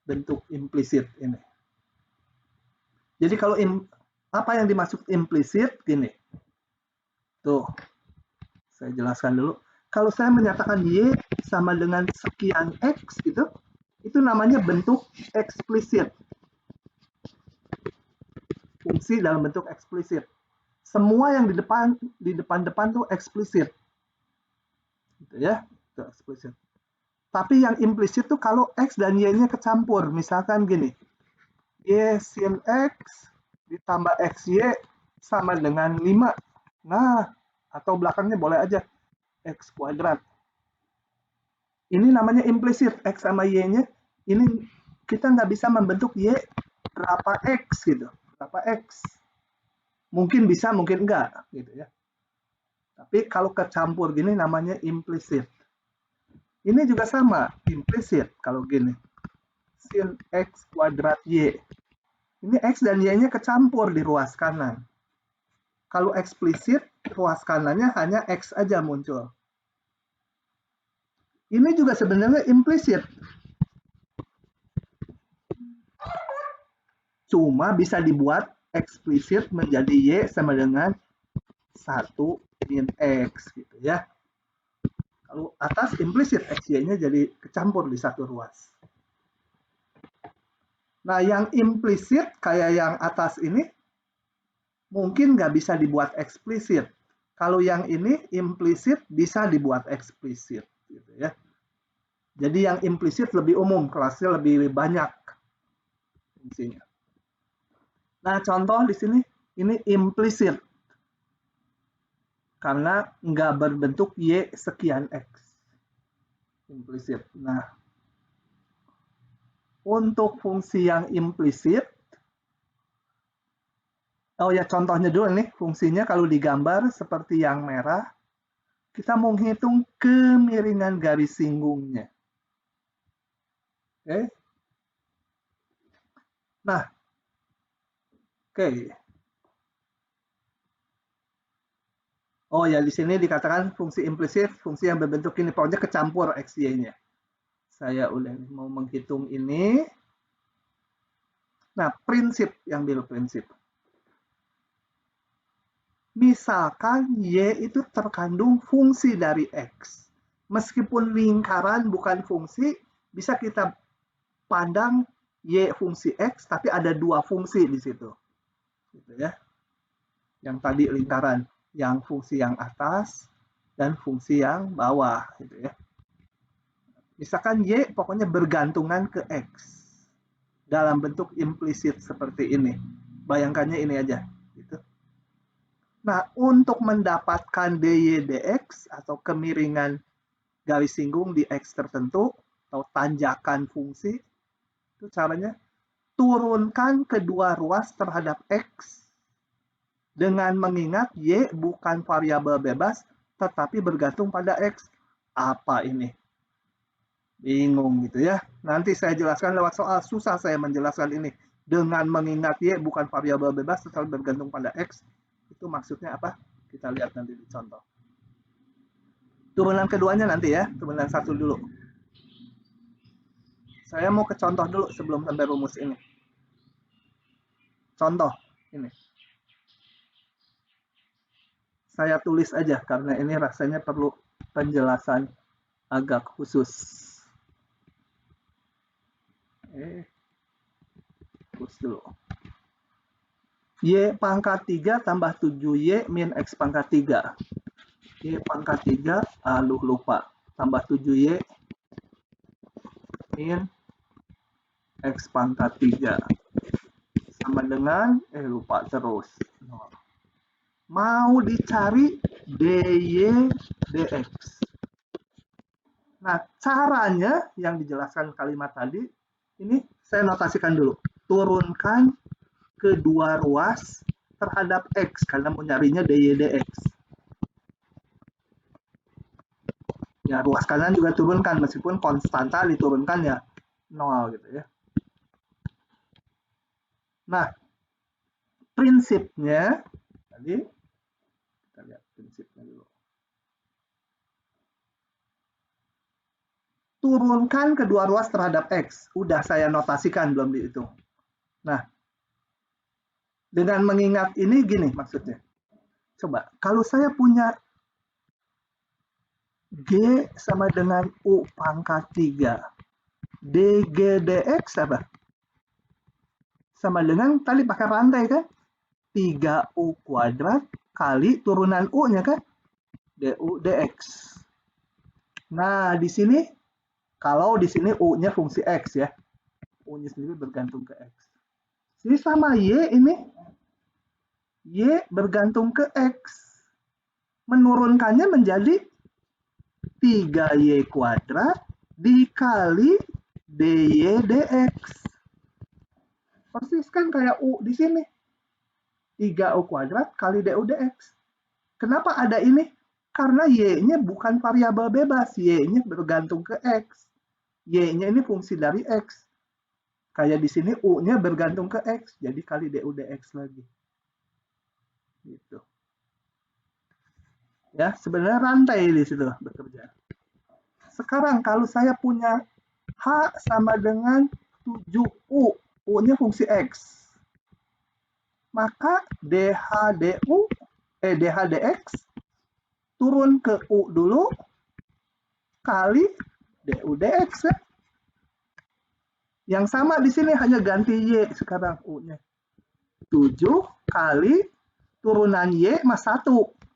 bentuk implisit ini. Jadi kalau apa yang dimaksud implisit gini. Tuh, saya jelaskan dulu. Kalau saya menyatakan Y sama dengan sekian X gitu, itu namanya bentuk eksplisit. Fungsi dalam bentuk eksplisit. Semua yang di depan tuh eksplisit. Gitu ya, itu eksplisit. Tapi yang implisit tuh kalau X dan Y-nya kecampur. Misalkan gini, Y sin X ditambah XY sama dengan 5. Nah, atau belakangnya boleh aja X kuadrat. Ini namanya implisit, X sama Y-nya. Ini kita nggak bisa membentuk Y berapa X gitu. Berapa X. Mungkin bisa, mungkin enggak. Gitu ya. Tapi kalau kecampur gini namanya implisit. Ini juga sama, implisit kalau gini. sin X kuadrat Y. Ini X dan Y-nya kecampur di ruas kanan. Kalau eksplisit, ruas kanannya hanya X aja muncul. Ini juga sebenarnya implisit. Cuma bisa dibuat eksplisit menjadi Y sama dengan 1 min X gitu ya. Kalau atas implisit, X, Y-nya jadi kecampur di satu ruas. Nah, yang implisit kayak yang atas ini, mungkin nggak bisa dibuat eksplisit. Kalau yang ini implisit bisa dibuat eksplisit. Gitu ya. Jadi yang implisit lebih umum, kelasnya lebih banyak fungsinya. Nah, contoh di sini, ini implisit. Karena nggak berbentuk Y sekian X. Implisit. Nah, untuk fungsi yang implisit, oh ya contohnya dulu nih, fungsinya kalau digambar seperti yang merah, kita mau menghitung kemiringan garis singgungnya. Oke. Nah, oke. Oh ya, di sini dikatakan fungsi implisit, fungsi yang berbentuk ini, pokoknya kecampur X, Y-nya. Saya udah mau menghitung ini. Nah, prinsip, yang dulu prinsip. Misalkan Y itu terkandung fungsi dari X. Meskipun lingkaran bukan fungsi, bisa kita pandang Y fungsi X, tapi ada dua fungsi di situ. Gitu ya. Yang tadi lingkaran, yang fungsi yang atas, dan fungsi yang bawah. Gitu ya. Misalkan Y pokoknya bergantungan ke X. Dalam bentuk implisit seperti ini. Bayangkannya ini aja. Gitu. Nah, untuk mendapatkan dy dx atau kemiringan garis singgung di X tertentu atau tanjakan fungsi, itu caranya turunkan kedua ruas terhadap X dengan mengingat Y bukan variabel bebas tetapi bergantung pada X. Apa ini? Bingung gitu ya. Nanti saya jelaskan lewat soal, susah saya menjelaskan ini. Dengan mengingat Y bukan variabel bebas tetapi bergantung pada X. Itu maksudnya apa? Kita lihat nanti di contoh. Turunan keduanya nanti ya, turunan satu dulu. Saya mau ke contoh dulu sebelum sampai rumus ini. Contoh ini. Saya tulis aja karena ini rasanya perlu penjelasan agak khusus. Terus dulu. Y pangkat 3 tambah 7Y min X pangkat 3. Y pangkat 3, lupa. Tambah 7Y min X pangkat 3. Sama dengan, lupa terus. Mau dicari dy dx. Nah, caranya yang dijelaskan kalimat tadi, ini saya notasikan dulu. Turunkan kedua ruas terhadap X, karena mau nyarinya dy dx. Ya, ruas kanan juga turunkan, meskipun konstanta diturunkan ya 0 gitu ya. Nah, prinsipnya, tadi, kita lihat prinsipnya dulu. Turunkan kedua ruas terhadap X. Udah saya notasikan, belum dihitung. Nah, dengan mengingat ini gini maksudnya. Coba, kalau saya punya G sama dengan U pangkat 3. dg dx apa? Sama dengan tadi pakai rantai kan? 3U kuadrat kali turunan U-nya kan? du dx. Nah, di sini, kalau di sini U-nya fungsi X ya. U-nya sendiri bergantung ke X. Jadi sama Y ini, Y bergantung ke X. Menurunkannya menjadi 3Y kuadrat dikali dy dx. Persis kan kayak U di sini. 3U kuadrat kali du dx. Kenapa ada ini? Karena Y-nya bukan variabel bebas. Y-nya bergantung ke X. Y-nya ini fungsi dari X. Kayak di sini U-nya bergantung ke X, jadi kali DU DX lagi. Gitu. Ya, sebenarnya rantai di situ bekerja. Sekarang kalau saya punya H sama dengan 7U, U-nya fungsi X. Maka DH DX turun ke U dulu kali DU DX ya. Yang sama di sini hanya ganti Y sekarang U-nya. 7 kali turunan Y mas 1.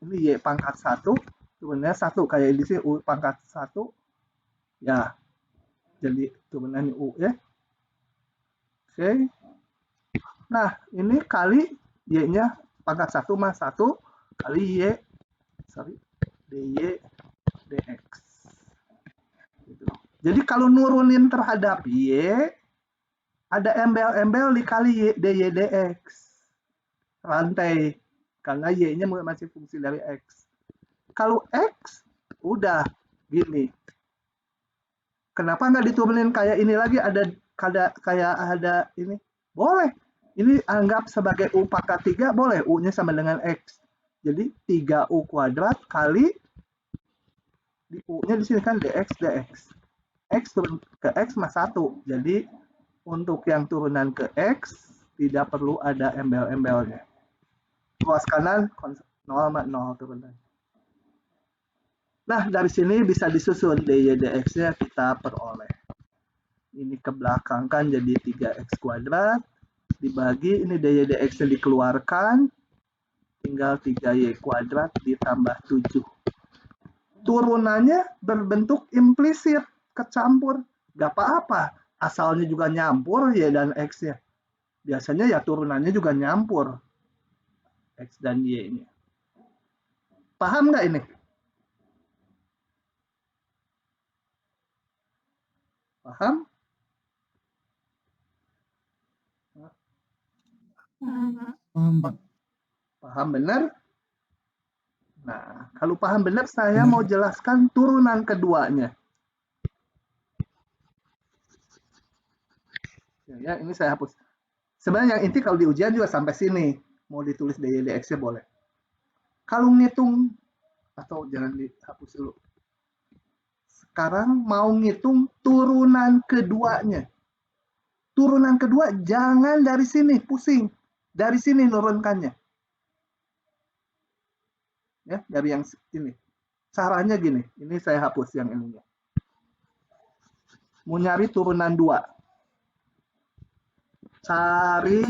Ini Y pangkat 1, turunannya 1. Kayak di sini U pangkat 1. Ya, jadi turunan U ya. Oke. Nah, ini kali Y-nya pangkat 1 mas 1 kali Y, DY DX. Gitu. Jadi kalau nurunin terhadap Y, ada embel-embel dikali DY DX. Rantai. Karena Y-nya masih fungsi dari X. Kalau X, udah gini. Kenapa nggak diturunin kayak ini lagi? Kayak ada ini? Boleh. Ini anggap sebagai U pangkat 3, boleh. U-nya sama dengan X. Jadi 3U kuadrat kali di U-nya di sini kan DX DX. X turun ke X mas 1. Jadi untuk yang turunan ke X tidak perlu ada embel-embelnya. Ruas kanan 0,0 turunan. Nah, dari sini bisa disusun DY DX-nya kita peroleh. Ini ke belakang kan jadi 3X kuadrat. Dibagi, ini DY DX-nya dikeluarkan. Tinggal 3Y kuadrat ditambah 7. Turunannya berbentuk implisit, kecampur. Gak apa-apa, asalnya juga nyampur Y dan X-nya. Biasanya ya turunannya juga nyampur. X dan Y-nya. Paham nggak ini? Paham? Paham, Pak. Paham benar? Nah, kalau paham benar, saya mau jelaskan turunan keduanya. Ya, ini saya hapus. Sebenarnya yang inti kalau di ujian juga sampai sini. Mau ditulis DY DX-nya boleh. Kalau ngitung, atau jangan dihapus dulu. Sekarang mau ngitung turunan keduanya. Turunan kedua jangan dari sini, pusing. Dari sini nurunkannya. Ya, dari yang ini. Caranya gini, ini saya hapus yang ininya. Mau nyari turunan 2. Cari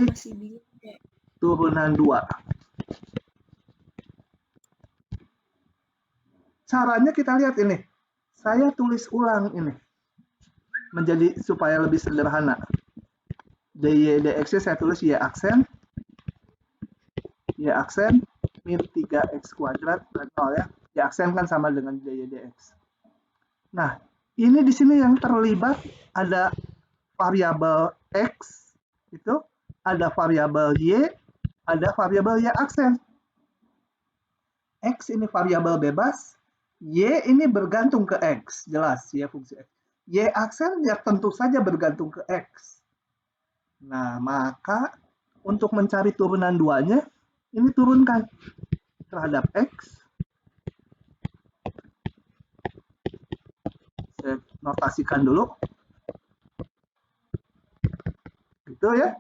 turunan 2. Caranya kita lihat ini. Saya tulis ulang ini. Menjadi supaya lebih sederhana. DY DX-nya saya tulis Y aksen. Y aksen min 3X kuadrat dan 0 ya. Y aksen kan sama dengan DY DX. Nah, ini di sini yang terlibat ada variabel X, itu ada variabel Y, ada variabel Y aksen. X ini variabel bebas, Y ini bergantung ke X, jelas Y fungsi X. Y aksen ya tentu saja bergantung ke X. Nah, maka untuk mencari turunan 2-nya, ini turunkan terhadap X. Saya notasikan dulu. Gitu ya.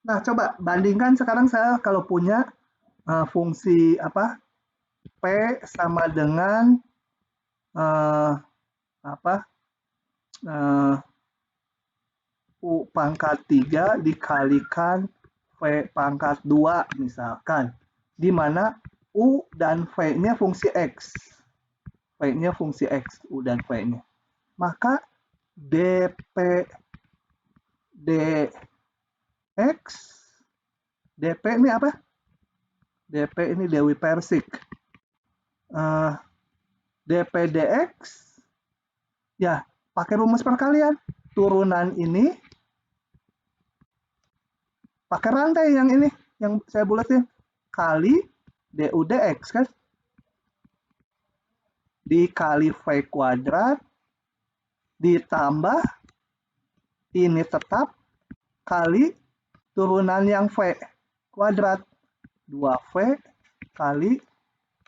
Nah, coba bandingkan sekarang saya kalau punya fungsi apa? P sama dengan U pangkat 3 dikalikan V pangkat 2 misalkan. Di mana U dan V-nya fungsi X. V-nya fungsi X, U dan V-nya. Maka DP DX, DP ini apa? DP ini Dewi Persik. DP DX, ya pakai rumus perkalian. Turunan ini pakai rantai yang ini, yang saya bulatin. Kali DU DX kan. Dikali V kuadrat ditambah ini tetap kali turunan yang V kuadrat. 2V kali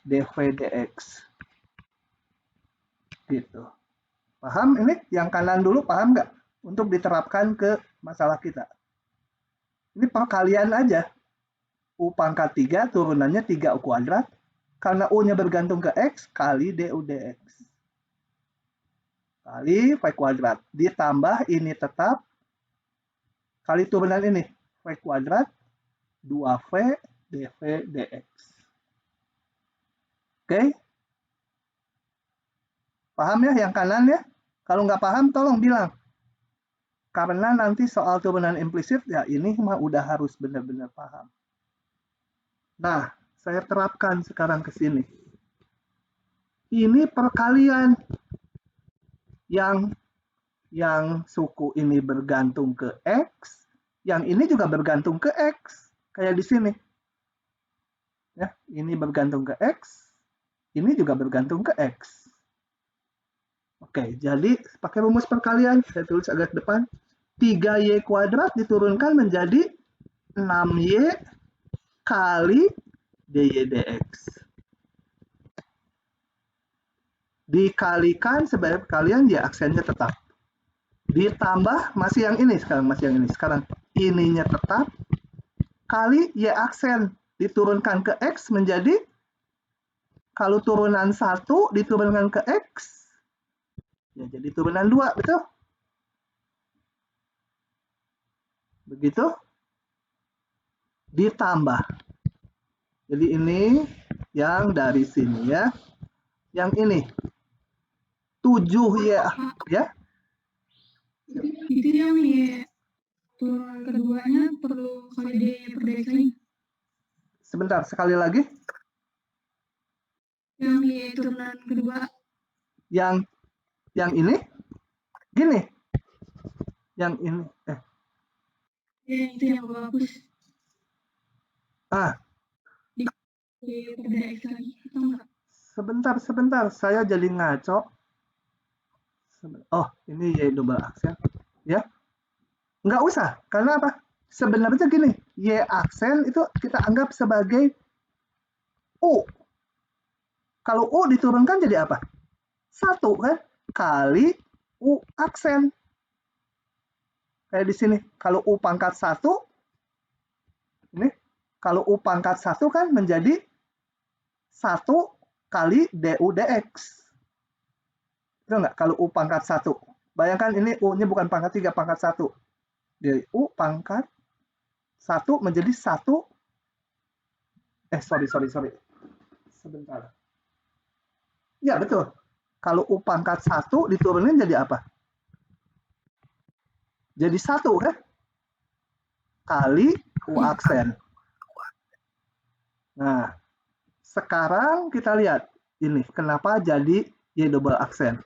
dV dx. Gitu. Paham ini? Yang kanan dulu paham nggak? Untuk diterapkan ke masalah kita. Ini perkalian aja. U pangkat 3 turunannya 3U kuadrat. Karena U-nya bergantung ke X kali DU dx. Kali V kuadrat. Ditambah ini tetap kali turunan ini. V kuadrat 2V dV dx. Oke? Paham ya yang kanan ya? Kalau nggak paham tolong bilang. Karena nanti soal turunan implisit ya ini mah udah harus benar-benar paham. Nah, saya terapkan sekarang ke sini. Ini perkalian yang suku ini bergantung ke X, yang ini juga bergantung ke X, kayak di sini. Ya, ini bergantung ke X, ini juga bergantung ke X. Oke, jadi pakai rumus perkalian, saya tulis agak depan. 3Y kuadrat diturunkan menjadi 6Y kali dy dx. Dikalikan sebagai perkalian, ya aksennya tetap. Ditambah, masih yang ini sekarang, masih yang ini. Sekarang ininya tetap, kali Y aksen. Diturunkan ke X menjadi, kalau turunan 1 diturunkan ke X, ya jadi turunan 2, betul? Begitu? Ditambah. Jadi ini yang dari sini ya. Yang ini 7Y ya. Itu yang Y turunan keduanya perlu kali dy per dx lagi. Sebentar, sekali lagi. Yang Y turunan kedua. Yang ini gini. Yang ini Itu yang gue hapus. Y per dx lagi atau enggak? Sebentar, saya jadi ngaco. Oh, ini Y double aksen ya. Nggak usah, karena apa? Sebenarnya gini, Y aksen itu kita anggap sebagai U. Kalau U diturunkan jadi apa? 1 kan? Kali U aksen. Kayak di sini, kalau U pangkat 1, ini, kalau U pangkat 1 kan menjadi 1 kali DU dx. Itu enggak? Kalau U pangkat 1. Bayangkan ini U-nya bukan pangkat 3, pangkat 1. Jadi U pangkat 1 menjadi 1. Sorry. Sebentar. Ya, betul. Kalau U pangkat 1 diturunin jadi apa? Jadi 1 kan? Kali U aksen. Nah, sekarang kita lihat ini kenapa jadi Y double aksen.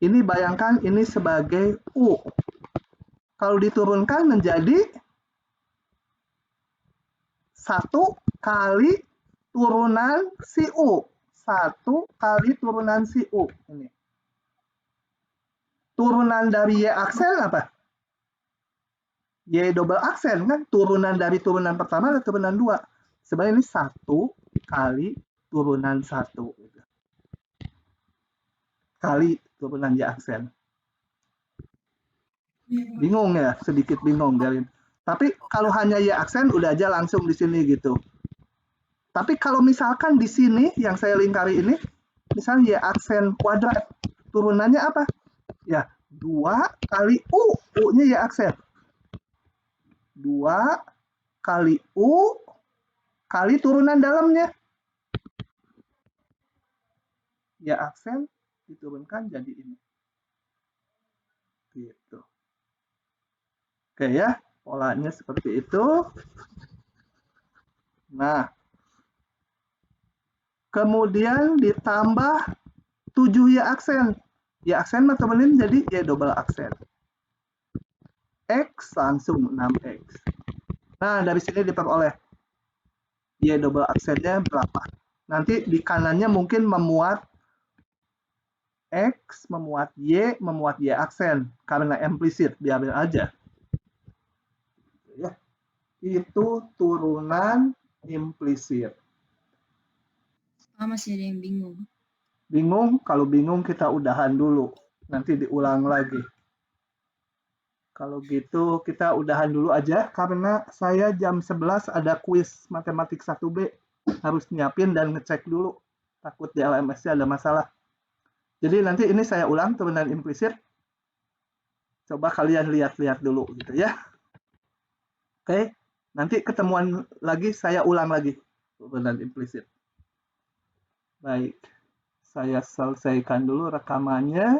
Ini bayangkan ini sebagai U. Kalau diturunkan menjadi 1 kali turunan si U. 1 kali turunan si U. Ini. Turunan dari Y aksen apa? Y double aksen kan? Turunan dari turunan pertama dan turunan 2. Sebenarnya ini 1 kali turunan 1. Kali turunan Y aksen. Bingung ya? Sedikit bingung. Tapi kalau hanya Y aksen udah aja langsung di sini gitu. Tapi kalau misalkan di sini yang saya lingkari ini, misalnya Y aksen kuadrat, turunannya apa? Ya, 2 kali U. U-nya Y aksen. 2 kali U kali turunan dalamnya. Y aksen diturunkan jadi ini. Gitu. Oke ya, polanya seperti itu. Nah, kemudian ditambah 7Y aksen. Y aksen temenin jadi Y double aksen. X langsung 6X. Nah, dari sini diperoleh Y double aksennya berapa. Nanti di kanannya mungkin memuat X, memuat Y aksen. Karena implisit, biarin aja. Ya. Itu turunan implisit. Masih ada yang bingung. Bingung? Kalau bingung kita udahan dulu. Nanti diulang lagi. Kalau gitu kita udahan dulu aja karena saya jam 11 ada kuis matematik 1B. Harus nyiapin dan ngecek dulu. Takut di LMS-nya ada masalah. Jadi nanti ini saya ulang turunan implisit. Coba kalian lihat-lihat dulu gitu ya. Oke, nanti ketemuan lagi saya ulang lagi turunan implisit. Baik, saya selesaikan dulu rekamannya.